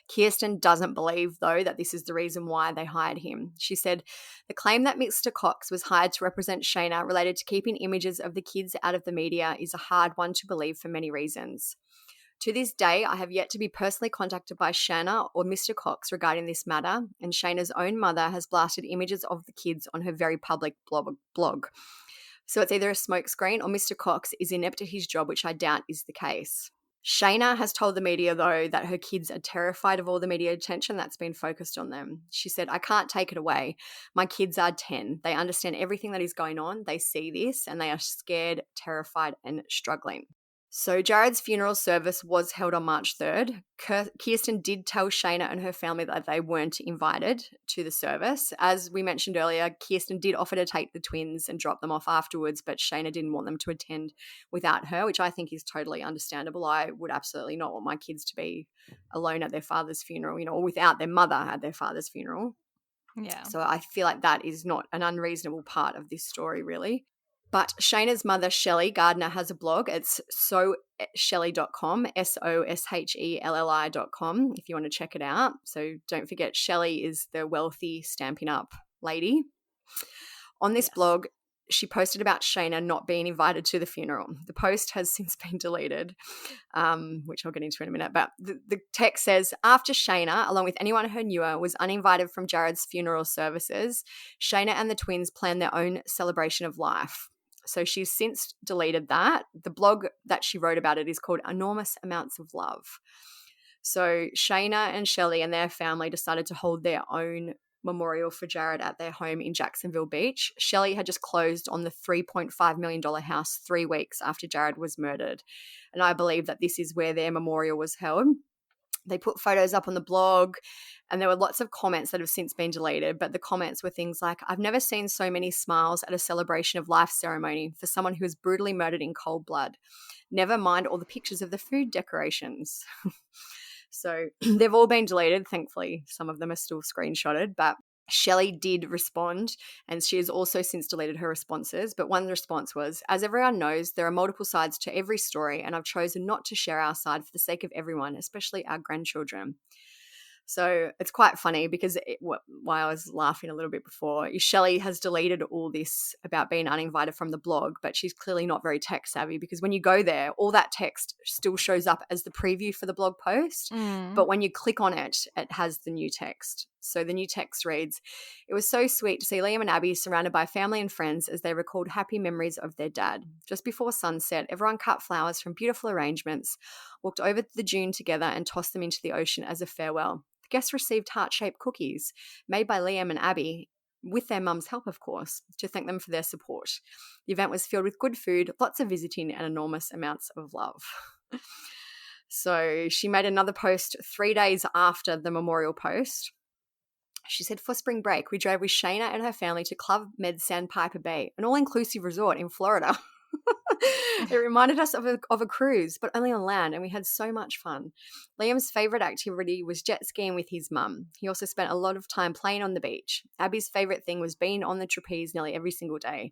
Speaker 2: Kirsten doesn't believe, though, that this is the reason why they hired him. She said, the claim that Mr. Cox was hired to represent Shayna related to keeping images of the kids out of the media is a hard one to believe for many reasons. To this day, I have yet to be personally contacted by Shanna or Mr. Cox regarding this matter, and Shayna's own mother has blasted images of the kids on her very public blog. So it's either a smokescreen or Mr. Cox is inept at his job, which I doubt is the case. Shayna has told the media, though, that her kids are terrified of all the media attention that's been focused on them. She said, I can't take it away. My kids are 10. They understand everything that is going on. They see this and they are scared, terrified, and struggling. So Jared's funeral service was held on March 3rd. Kirsten did tell Shayna and her family that they weren't invited to the service. As we mentioned earlier, Kirsten did offer to take the twins and drop them off afterwards, but Shayna didn't want them to attend without her, which I think is totally understandable. I would absolutely not want my kids to be alone at their father's funeral, or without their mother at their father's funeral.
Speaker 1: Yeah.
Speaker 2: So I feel like that is not an unreasonable part of this story, really. But Shayna's mother, Shelly Gardner, has a blog. It's soshelley.com, SOSHELLI.com, if you want to check it out. So don't forget, Shelly is the wealthy Stampin Up lady. On this blog, she posted about Shayna not being invited to the funeral. The post has since been deleted, which I'll get into in a minute. But the text says, after Shayna, along with anyone who knew her, was uninvited from Jared's funeral services, Shayna and the twins planned their own celebration of life. So she's since deleted that. The blog that she wrote about it is called Enormous Amounts of Love. So Shayna and Shelly and their family decided to hold their own memorial for Jared at their home in Jacksonville Beach. Shelly had just closed on the $3.5 million house 3 weeks after Jared was murdered. And I believe that this is where their memorial was held. They put photos up on the blog, and there were lots of comments that have since been deleted, but the comments were things like, I've never seen so many smiles at a celebration of life ceremony for someone who was brutally murdered in cold blood. Never mind all the pictures of the food decorations. So they've all been deleted, thankfully. Some of them are still screenshotted, but Shelley did respond, and she has also since deleted her responses. But one response was, as everyone knows, there are multiple sides to every story, and I've chosen not to share our side for the sake of everyone, especially our grandchildren. So it's quite funny because why I was laughing a little bit before is Shelley has deleted all this about being uninvited from the blog, but she's clearly not very tech savvy because when you go there, all that text still shows up as the preview for the blog post. But when you click on it, it has the new text. So the new text reads, it was so sweet to see Liam and Abby surrounded by family and friends as they recalled happy memories of their dad. Just before sunset, everyone cut flowers from beautiful arrangements, walked over to the dune together and tossed them into the ocean as a farewell. The guests received heart-shaped cookies made by Liam and Abby, with their mum's help, of course, to thank them for their support. The event was filled with good food, lots of visiting, and enormous amounts of love. So she made another post 3 days after the memorial post. She said, for spring break, we drove with Shayna and her family to Club Med Sandpiper Bay, an all-inclusive resort in Florida. It reminded us of a cruise, but only on land, and we had so much fun. Liam's favourite activity was jet skiing with his mum. He also spent a lot of time playing on the beach. Abby's favourite thing was being on the trapeze nearly every single day.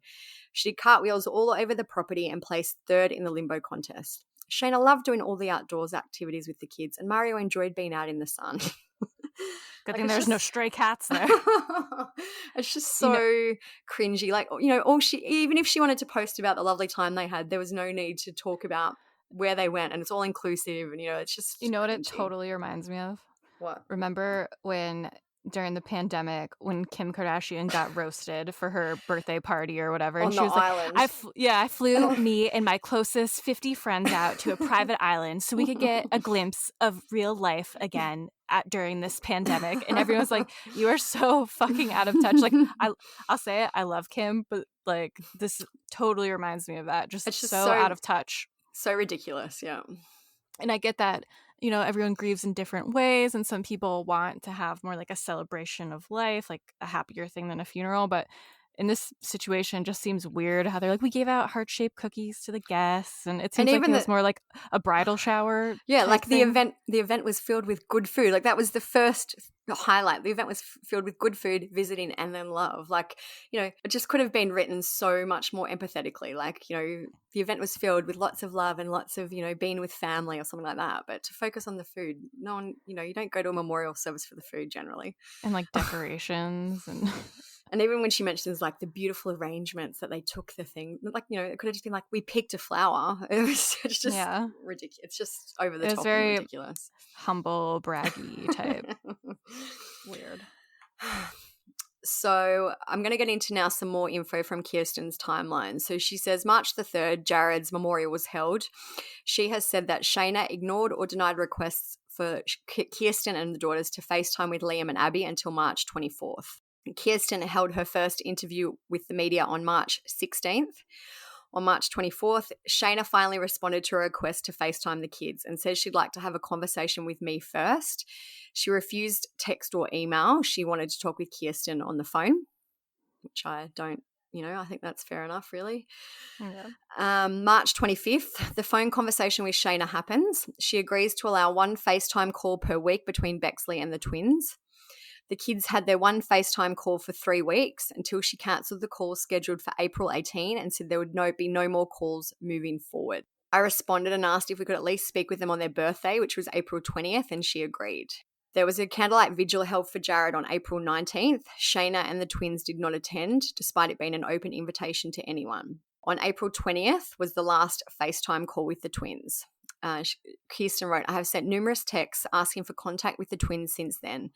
Speaker 2: She did cartwheels all over the property and placed third in the limbo contest. Shayna loved doing all the outdoors activities with the kids, and Mario enjoyed being out in the sun.
Speaker 1: Good thing there's no stray cats there.
Speaker 2: It's just so cringy. Like, even if she wanted to post about the lovely time they had, there was no need to talk about where they went, and it's all inclusive, and it's just
Speaker 1: You know what
Speaker 2: cringy.
Speaker 1: it totally reminds me of?
Speaker 2: What?
Speaker 1: Remember when during the pandemic when Kim Kardashian got roasted for her birthday party or whatever. And
Speaker 2: On
Speaker 1: she
Speaker 2: the
Speaker 1: was
Speaker 2: island.
Speaker 1: like, I flew me and my closest 50 friends out to a private island so we could get a glimpse of real life again during this pandemic. And everyone's like, you are so fucking out of touch. Like, I'll say it, I love Kim, but like this totally reminds me of that. Just so out of touch.
Speaker 2: So ridiculous, yeah.
Speaker 1: And I get that, you know, everyone grieves in different ways, and some people want to have more like a celebration of life, like a happier thing than a funeral. But in this situation, it just seems weird how they're like, we gave out heart-shaped cookies to the guests, and it seems like it was more like a bridal shower.
Speaker 2: Yeah, like the
Speaker 1: thing.
Speaker 2: event was filled with good food. Like that was the first highlight. The event was filled with good food, visiting, and then love. Like, you know, it just could have been written so much more empathetically. Like, you know, the event was filled with lots of love and lots of, you know, being with family or something like that. But to focus on the food, no one, you know, you don't go to a memorial service for the food generally.
Speaker 1: And like decorations and...
Speaker 2: And even when she mentions like the beautiful arrangements that they took the thing, like, you know, it could have just been like, we picked a flower. It's just ridiculous. It's just over the top and ridiculous.
Speaker 1: Humble, braggy type.
Speaker 2: Weird. So I'm going to get into now some more info from Kirsten's timeline. So she says March the 3rd, Jared's memorial was held. She has said that Shayna ignored or denied requests for Kirsten and the daughters to FaceTime with Liam and Abby until March 24th. Kirsten held her first interview with the media on March 16th. On March 24th, Shayna finally responded to a request to FaceTime the kids and says she'd like to have a conversation with me first. She refused text or email. She wanted to talk with Kirsten on the phone, which I don't, you know, I think that's fair enough, really.
Speaker 1: Yeah.
Speaker 2: March 25th, the phone conversation with Shayna happens. She agrees to allow one FaceTime call per week between Bexley and the twins. The kids had their one FaceTime call for 3 weeks until she cancelled the call scheduled for April 18 and said there would be no more calls moving forward. I responded and asked if we could at least speak with them on their birthday, which was April 20th, and she agreed. There was a candlelight vigil held for Jared on April 19th. Shayna and the twins did not attend, despite it being an open invitation to anyone. On April 20th was the last FaceTime call with the twins. Kirsten wrote, I have sent numerous texts asking for contact with the twins since then.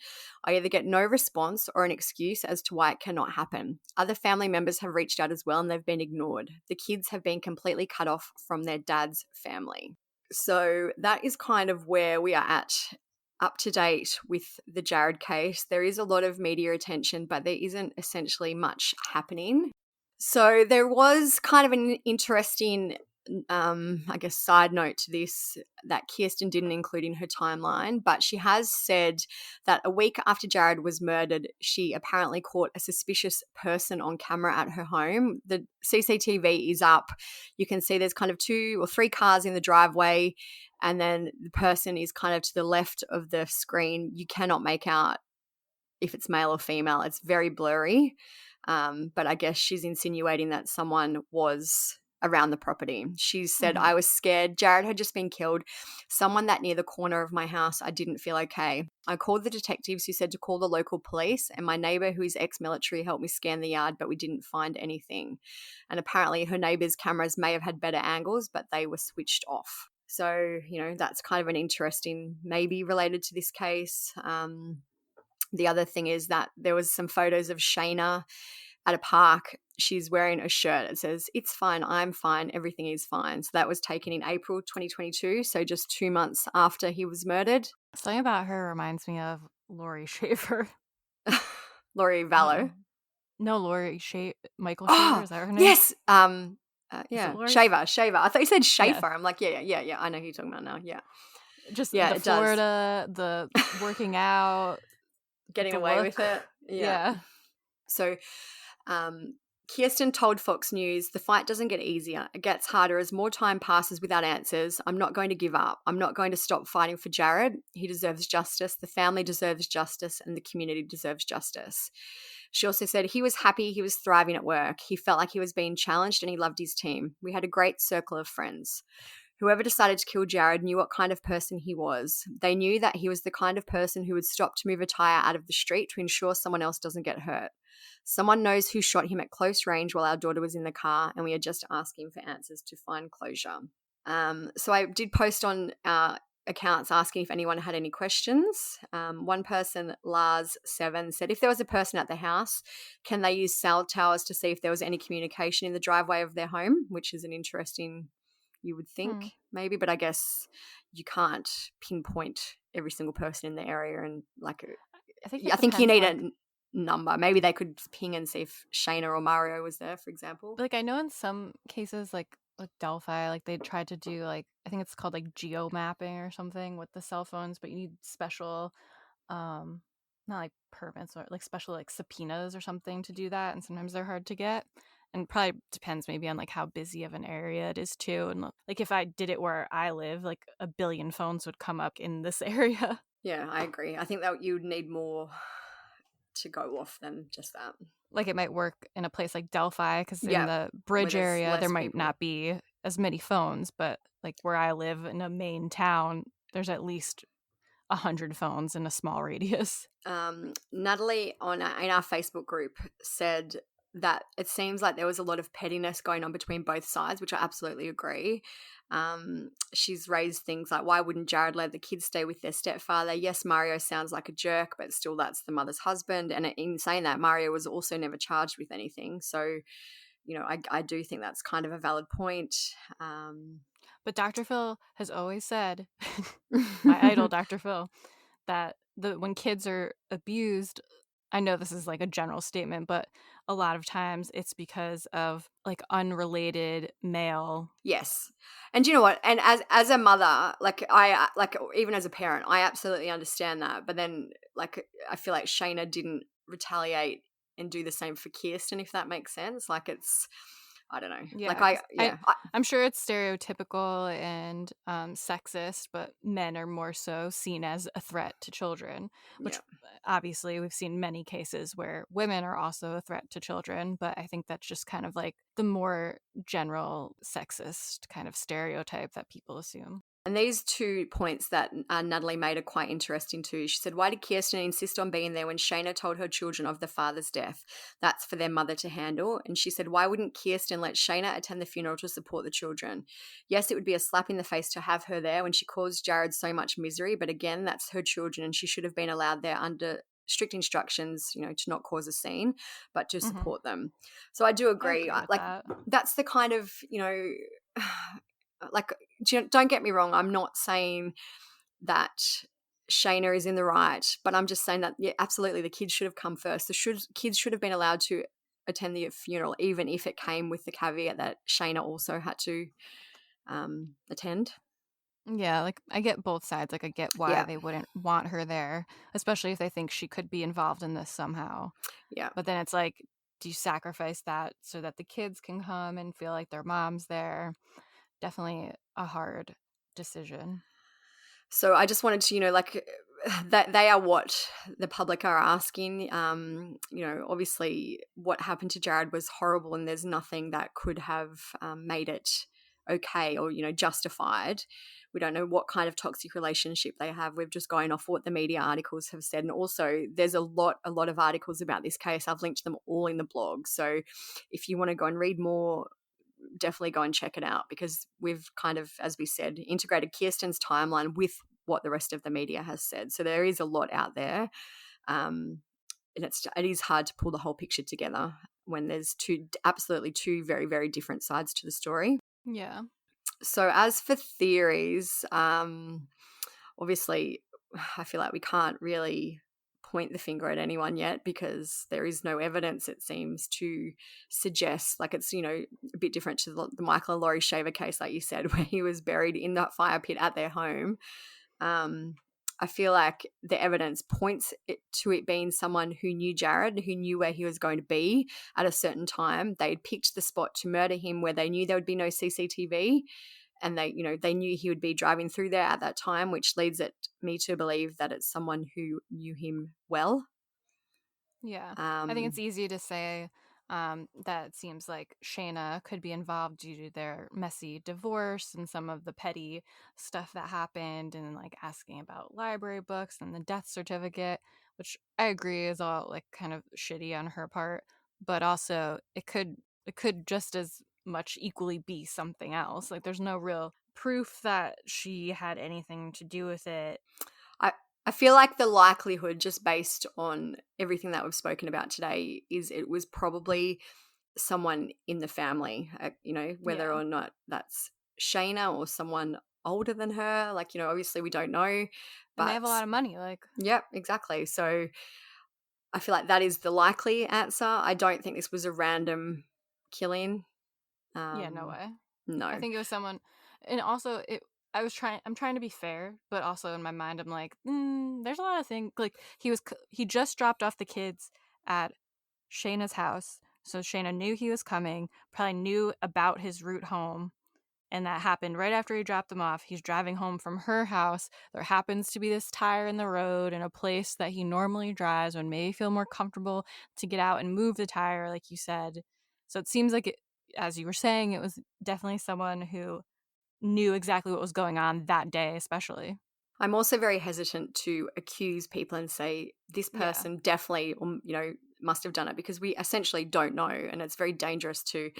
Speaker 2: I either get no response or an excuse as to why it cannot happen. Other family members have reached out as well and they've been ignored. The kids have been completely cut off from their dad's family. So that is kind of where we are at, up to date with the Jared case. There is a lot of media attention, but there isn't essentially much happening. So there was kind of an interesting I guess, side note to this that Kirsten didn't include in her timeline, but she has said that a week after Jared was murdered, she apparently caught a suspicious person on camera at her home. The CCTV is up. You can see there's kind of 2 or 3 cars in the driveway, and then the person is kind of to the left of the screen. You cannot make out if it's male or female. It's very blurry, but I guess she's insinuating that someone was around the property. She said, I was scared. Jared had just been killed. Someone that near the corner of my house. I didn't feel okay. I called the detectives who said to call the local police, and my neighbor who is ex-military helped me scan the yard, but we didn't find anything. And apparently her neighbor's cameras may have had better angles, but they were switched off. So, you know, that's kind of an interesting, maybe related to this case. The other thing is that there was some photos of Shayna at a park. She's wearing a shirt. It says, it's fine, I'm fine, everything is fine. So that was taken in April 2022, so just 2 months after he was murdered.
Speaker 1: Something about her reminds me of Lori Schaefer.
Speaker 2: Lori Vallow.
Speaker 1: No, Lori Michael Shaver, is that her name?
Speaker 2: Yes. Yeah, Shaver. I thought you said Schaefer. Yeah. I'm like, yeah. I know who you're talking about now. Yeah.
Speaker 1: Just the Florida, the working out.
Speaker 2: Getting away with it.
Speaker 1: Yeah.
Speaker 2: So Kirsten told Fox News, the fight doesn't get easier. It gets harder as more time passes without answers. I'm not going to give up. I'm not going to stop fighting for Jared. He deserves justice. The family deserves justice, and the community deserves justice. She also said he was happy, he was thriving at work. He felt like he was being challenged and he loved his team. We had a great circle of friends. Whoever decided to kill Jared knew what kind of person he was. They knew that he was the kind of person who would stop to move a tire out of the street to ensure someone else doesn't get hurt. Someone knows who shot him at close range while our daughter was in the car, and we are just asking for answers to find closure. So I did post on our accounts asking if anyone had any questions. One person, Lars7, said if there was a person at the house, can they use cell towers to see if there was any communication in the driveway of their home, which is an interesting, you would think maybe, but I guess you can't pinpoint every single person in the area. And like, I think you need a number. Maybe they could ping and see if Shayna or Mario was there, for example.
Speaker 1: Like, I know in some cases, like Delphi, like they tried to do like, I think it's called like geo mapping or something with the cell phones, but you need special not like permits or like special like subpoenas or something to do that, and sometimes they're hard to get, and probably depends maybe on like how busy of an area it is too. And like if I did it where I live, like a billion phones would come up in this area.
Speaker 2: Yeah, I agree. I think that you would need more to go off than just that.
Speaker 1: Like it might work in a place like Delphi because in the bridge area there might not be as many phones, but like where I live in a main town, there's at least 100 phones in a small radius.
Speaker 2: Natalie in our Facebook group said that it seems like there was a lot of pettiness going on between both sides, which I absolutely agree. She's raised things like, why wouldn't Jared let the kids stay with their stepfather? Yes, Mario sounds like a jerk, but still that's the mother's husband. And in saying that, Mario was also never charged with anything. So, you know, I do think that's kind of a valid point.
Speaker 1: But Dr. Phil has always said, my idol, Dr. Phil, that when kids are abused, I know this is like a general statement, but a lot of times it's because of like unrelated male.
Speaker 2: Yes. And you know what? And as a mother, even as a parent, I absolutely understand that. But then like I feel like Shayna didn't retaliate and do the same for Kirsten, if that makes sense. Like it's, I don't know.
Speaker 1: Yeah, I'm sure it's stereotypical and sexist, but men are more so seen as a threat to children, which obviously we've seen many cases where women are also a threat to children. But I think that's just kind of like the more general sexist kind of stereotype that people assume.
Speaker 2: And these 2 points that Natalie made are quite interesting too. She said, why did Kirsten insist on being there when Shayna told her children of the father's death? That's for their mother to handle. And she said, why wouldn't Kirsten let Shayna attend the funeral to support the children? Yes, it would be a slap in the face to have her there when she caused Jared so much misery. But again, that's her children and she should have been allowed there under strict instructions, you know, to not cause a scene, but to support them. So I do agree. That's the kind of, you know, like, don't get me wrong, I'm not saying that Shayna is in the right, but I'm just saying that, yeah, absolutely, the kids should have come first. Kids should have been allowed to attend the funeral, even if it came with the caveat that Shayna also had to attend.
Speaker 1: Yeah, like I get both sides. Like I get why they wouldn't want her there, especially if they think she could be involved in this somehow.
Speaker 2: Yeah.
Speaker 1: But then it's like, do you sacrifice that so that the kids can come and feel like their mom's there? Definitely a hard decision.
Speaker 2: So I just wanted to, you know, like that they are what the public are asking. You know, obviously what happened to Jared was horrible and there's nothing that could have made it okay or, you know, justified. We don't know what kind of toxic relationship they have. We've just gone off what the media articles have said. And also there's a lot of articles about this case. I've linked them all in the blog. So if you want to go and read more, definitely go and check it out because we've kind of, as we said, integrated Kirsten's timeline with what the rest of the media has said. So there is a lot out there. And it is hard to pull the whole picture together when there's absolutely two very, very different sides to the story.
Speaker 1: Yeah.
Speaker 2: So as for theories, obviously I feel like we can't really point the finger at anyone yet because there is no evidence, it seems, to suggest, like it's, you know, a bit different to the Michael and Laurie Shaver case, like you said, where he was buried in that fire pit at their home. I feel like the evidence points to it being someone who knew Jared, who knew where he was going to be at a certain time. They'd picked the spot to murder him where they knew there would be no CCTV. And they knew he would be driving through there at that time, which leads me to believe that it's someone who knew him well.
Speaker 1: Yeah. I think it's easy to say that it seems like Shanna could be involved due to their messy divorce and some of the petty stuff that happened and like asking about library books and the death certificate, which I agree is all like kind of shitty on her part. But also it could just as much equally be something else. Like there's no real proof that she had anything to do with it.
Speaker 2: I feel like the likelihood, just based on everything that we've spoken about today, is it was probably someone in the family, whether or not that's Shayna or someone older than her. Obviously we don't know. But
Speaker 1: And they have a lot of money.
Speaker 2: Yep, exactly. So I feel like that is the likely answer. I don't think this was a random killing.
Speaker 1: Yeah, no way.
Speaker 2: No.
Speaker 1: I think it was someone, and also I'm trying to be fair, but also in my mind I'm like, there's a lot of things. Like he just dropped off the kids at Shayna's house, so Shayna knew he was coming, probably knew about his route home, and that happened right after he dropped them off. He's driving home from her house. There happens to be this tire in the road in a place that he normally drives when maybe feel more comfortable to get out and move the tire, like you said. So it seems like, as you were saying, it was definitely someone who knew exactly what was going on that day, especially.
Speaker 2: I'm also very hesitant to accuse people and say this person definitely, must have done it, because we essentially don't know, and it's very dangerous to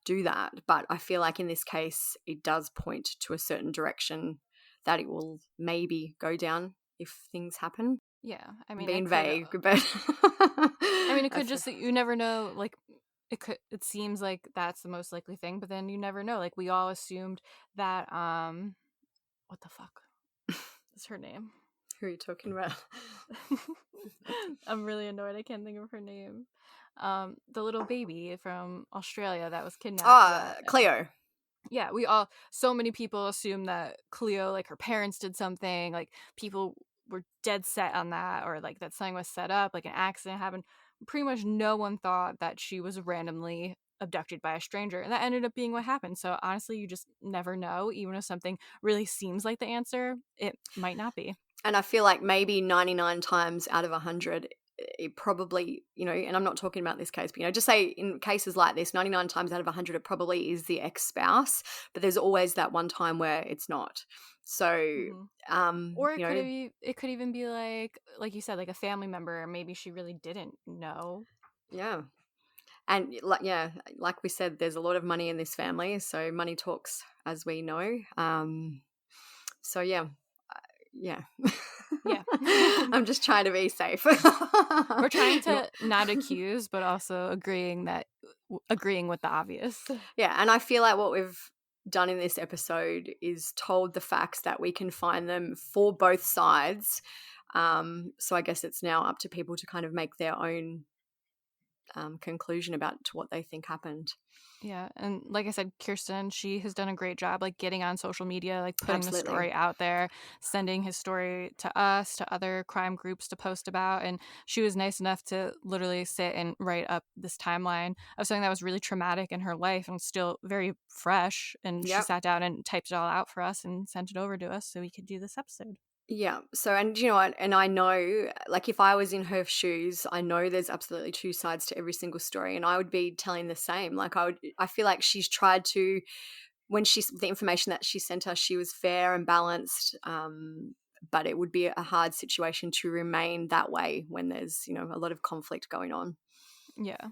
Speaker 2: do that. But I feel like in this case, it does point to a certain direction that it will maybe go down if things happen.
Speaker 1: Yeah, I mean,
Speaker 2: being vague, but
Speaker 1: I mean, it could just, you never know. Like, it seems like that's the most likely thing, but then you never know. Like, we all assumed that what the fuck is her name?
Speaker 2: Who are you talking about?
Speaker 1: I'm really annoyed I can't think of her name. The little baby from Australia that was kidnapped.
Speaker 2: Cleo.
Speaker 1: Yeah, so many people assume that Cleo, like her parents did something, like people were dead set on that, or like that something was set up, like an accident happened. Pretty much no one thought that she was randomly abducted by a stranger, and that ended up being what happened. So honestly, you just never know. Even if something really seems like the answer, it might not be.
Speaker 2: And I feel like maybe 99 times out of 100, it probably, and I'm not talking about this case, but, just say in cases like this, 99 times out of 100, it probably is the ex-spouse, but there's always that one time where it's not. So,
Speaker 1: or it could even be like you said, like a family member, or maybe she really didn't know.
Speaker 2: Yeah. And like we said, there's a lot of money in this family, so money talks, as we know. So yeah. Yeah. I'm just trying to be safe.
Speaker 1: We're trying to not accuse, but also agreeing with the obvious.
Speaker 2: Yeah, and I feel like what we've done in this episode is told the facts that we can find them for both sides. So I guess it's now up to people to kind of make their own conclusion about what they think happened.
Speaker 1: Yeah, and like I said, Kirsten, she has done a great job, like getting on social media, like putting
Speaker 2: Absolutely.
Speaker 1: the story out there, sending his story to us, to other crime groups to post about, and she was nice enough to literally sit and write up this timeline of something that was really traumatic in her life and still very fresh, and she sat down and typed it all out for us and sent it over to us so we could do this episode.
Speaker 2: Yeah. So, and you know what? And I know, like, if I was in her shoes, I know there's absolutely two sides to every single story, and I would be telling the same. Like, I feel like she's tried to, the information that she sent us, she was fair and balanced. But it would be a hard situation to remain that way when there's, a lot of conflict going on.
Speaker 1: Yeah.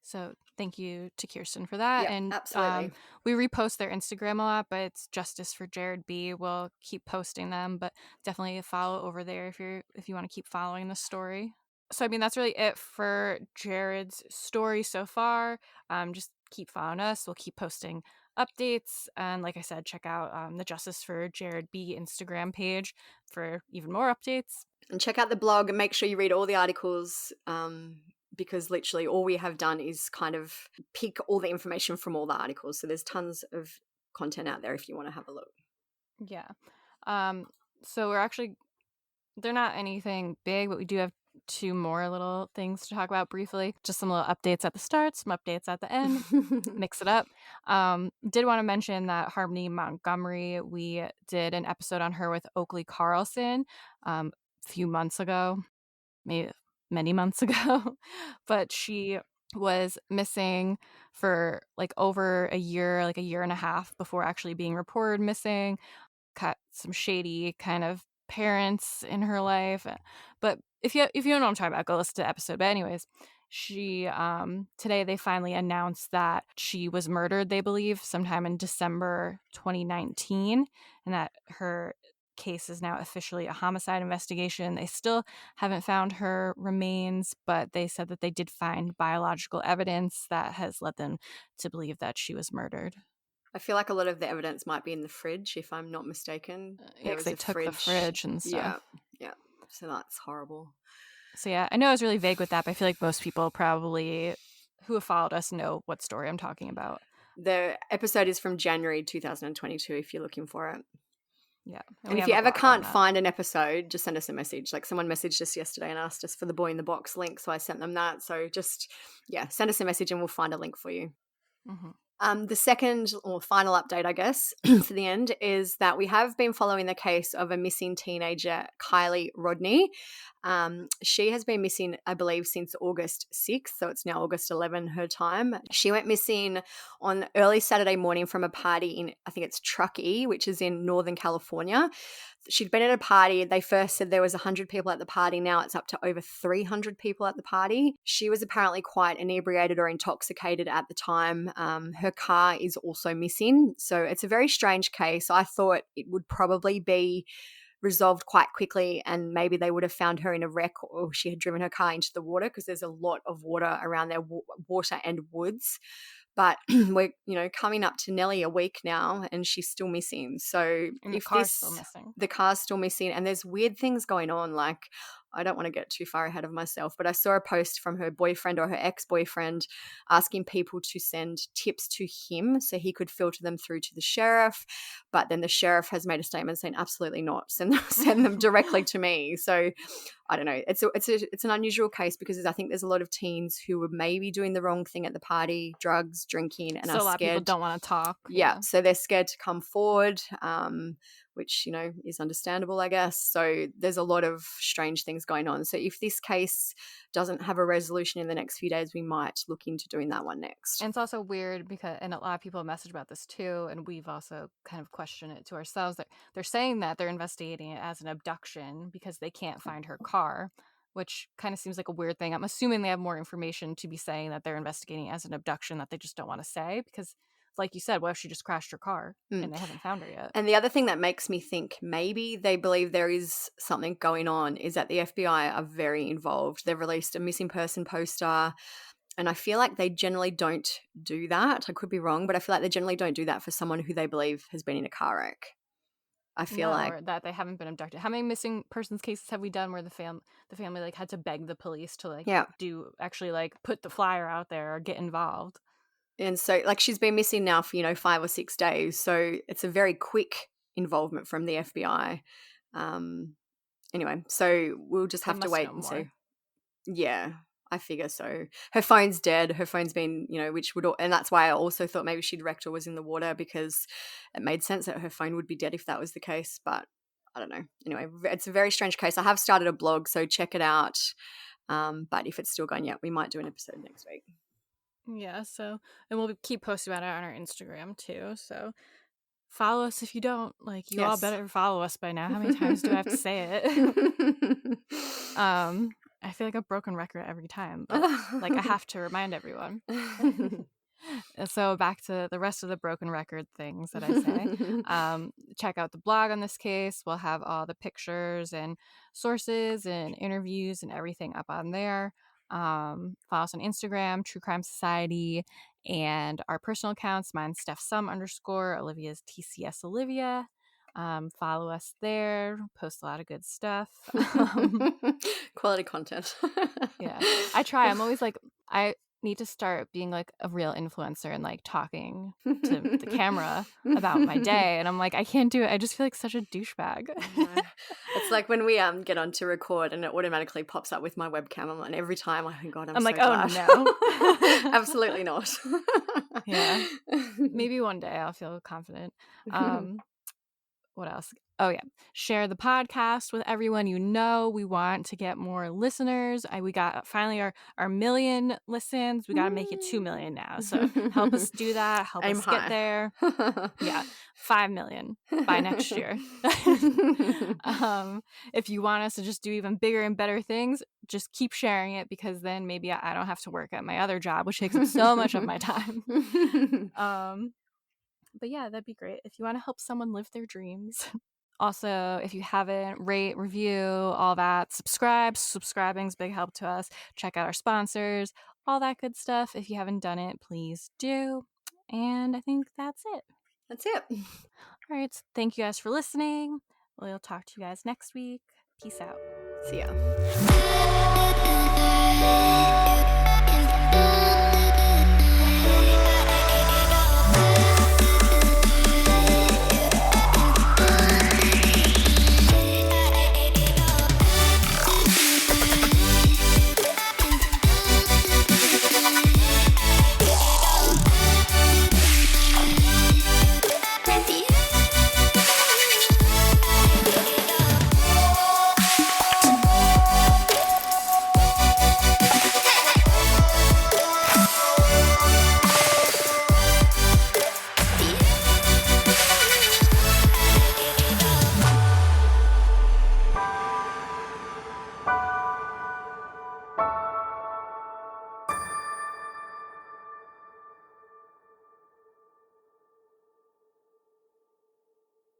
Speaker 1: So thank you to Kirsten for that.
Speaker 2: Yeah,
Speaker 1: and
Speaker 2: absolutely.
Speaker 1: We repost their Instagram a lot, but it's Justice for Jared B. We'll keep posting them, but definitely follow over there if you want to keep following the story. So I mean, that's really it for Jared's story so far. Just keep following us. We'll keep posting updates, and like I said, check out the Justice for Jared B Instagram page for even more updates.
Speaker 2: And check out the blog and make sure you read all the articles. Because literally all we have done is kind of pick all the information from all the articles. So there's tons of content out there if you want to have a look.
Speaker 1: Yeah. So they're not anything big, but we do have two more little things to talk about briefly. Just some little updates at the start, some updates at the end. Mix it up. Did want to mention that Harmony Montgomery, we did an episode on her with Oakley Carlson a few months ago, maybe many months ago, but she was missing for like over a year, like a year and a half before actually being reported missing. Got some shady kind of parents in her life. But if you don't know what I'm talking about, go listen to the episode. But anyways, She today they finally announced that she was murdered, they believe, sometime in December 2019, and that her case is now officially a homicide investigation. They still haven't found her remains, but they said that they did find biological evidence that has led them to believe that she was murdered.
Speaker 2: I feel like a lot of the evidence might be in the fridge, if I'm not mistaken.
Speaker 1: Yeah, because they took the fridge and stuff.
Speaker 2: Yeah. So that's horrible.
Speaker 1: So yeah, I know I was really vague with that, but I feel like most people probably who have followed us know what story I'm talking about.
Speaker 2: The episode is from January 2022 if you're looking for it.
Speaker 1: Yeah.
Speaker 2: And if you ever can't find an episode, just send us a message. Like someone messaged us yesterday and asked us for the Boy in the Box link, so I sent them that. So just, send us a message and we'll find a link for you.
Speaker 1: Mm-hmm.
Speaker 2: The second or final update, I guess, to the end is that we have been following the case of a missing teenager, Kylie Rodney. She has been missing, I believe, since August 6th, so it's now August 11 her time. She went missing on early Saturday morning from a party in, I think it's Truckee, which is in Northern California. She'd been at a party. They first said there was 100 people at the party. Now it's up to over 300 people at the party. She was apparently quite inebriated or intoxicated at the time. Her car is also missing. So it's a very strange case. I thought it would probably be resolved quite quickly and maybe they would have found her in a wreck or she had driven her car into the water because there's a lot of water around there, water and woods. But we're, coming up to nearly a week now and she's still missing. So
Speaker 1: and the car's still missing.
Speaker 2: The car's still missing and there's weird things going on. Like, I don't want to get too far ahead of myself, but I saw a post from her boyfriend or her ex-boyfriend asking people to send tips to him so he could filter them through to the sheriff. But then the sheriff has made a statement saying, absolutely not, send them directly to me. So I don't know. It's an unusual case because I think there's a lot of teens who were maybe doing the wrong thing at the party, drugs, drinking, and
Speaker 1: so
Speaker 2: are
Speaker 1: a lot
Speaker 2: scared.
Speaker 1: Of people don't want to talk.
Speaker 2: Yeah, so they're scared to come forward. Which, is understandable, I guess. So there's a lot of strange things going on. So if this case doesn't have a resolution in the next few days, we might look into doing that one next.
Speaker 1: And it's also weird because, and a lot of people have messaged about this too, and we've also kind of questioned it to ourselves, that they're saying that they're investigating it as an abduction because they can't find her car, which kind of seems like a weird thing. I'm assuming they have more information to be saying that they're investigating it as an abduction that they just don't want to say because, like you said, what if she just crashed her car and they haven't found her yet?
Speaker 2: And the other thing that makes me think maybe they believe there is something going on is that the FBI are very involved. They've released a missing person poster, and I feel like they generally don't do that. I could be wrong, but I feel like they generally don't do that for someone who they believe has been in a car wreck. I feel like
Speaker 1: or that they haven't been abducted. How many missing persons cases have we done where the family like had to beg the police to put the flyer out there or get involved?
Speaker 2: And so, like, she's been missing now for, 5 or 6 days. So it's a very quick involvement from the FBI. Anyway, so we'll just have to wait and see. Yeah, I figure so. Her phone's dead. Her phone's been, and that's why I also thought maybe she'd wrecked or was in the water because it made sense that her phone would be dead if that was the case. But I don't know. Anyway, it's a very strange case. I have started a blog, so check it out. But if it's still going, we might do an episode next week.
Speaker 1: Yeah, so, and we'll keep posting about it on our Instagram too, so follow us if you don't. Like, you all better follow us by now. How many times do I have to say it? I feel like a broken record every time, but I have to remind everyone. So back to the rest of the broken record things that I say. Check out the blog on this case. We'll have all the pictures and sources and interviews and everything up on there. Follow us on Instagram, True Crime Society, and our personal accounts. Mine's StephSum_, Olivia's TCS Olivia. Follow us there. Post a lot of good stuff.
Speaker 2: Quality content.
Speaker 1: Yeah, I try. I'm always I need to start being a real influencer and talking to the camera about my day, and I'm I can't do it. I just feel like such a douchebag.
Speaker 2: It's like when we get on to record and it automatically pops up with my webcam, and every time I think, God, I'm so glad.
Speaker 1: Oh no.
Speaker 2: Absolutely not.
Speaker 1: Yeah, maybe one day I'll feel confident. What else? Oh, yeah. Share the podcast with everyone you know. We want to get more listeners. We got finally our million listens. We got to make it 2 million now. So help us do that. Help
Speaker 2: Aim
Speaker 1: us
Speaker 2: high.
Speaker 1: get there. Yeah. 5 million by next year. If you want us to just do even bigger and better things, just keep sharing it, because then maybe I don't have to work at my other job, which takes up so much of my time. But yeah, that'd be great if you want to help someone live their dreams. Also, if you haven't, rate, review, all that. Subscribing's big help to us. Check out our sponsors, all that good stuff. If you haven't done it, please do. And I think that's it.
Speaker 2: That's it.
Speaker 1: All right. So thank you guys for listening. We'll talk to you guys next week. Peace out.
Speaker 2: See ya.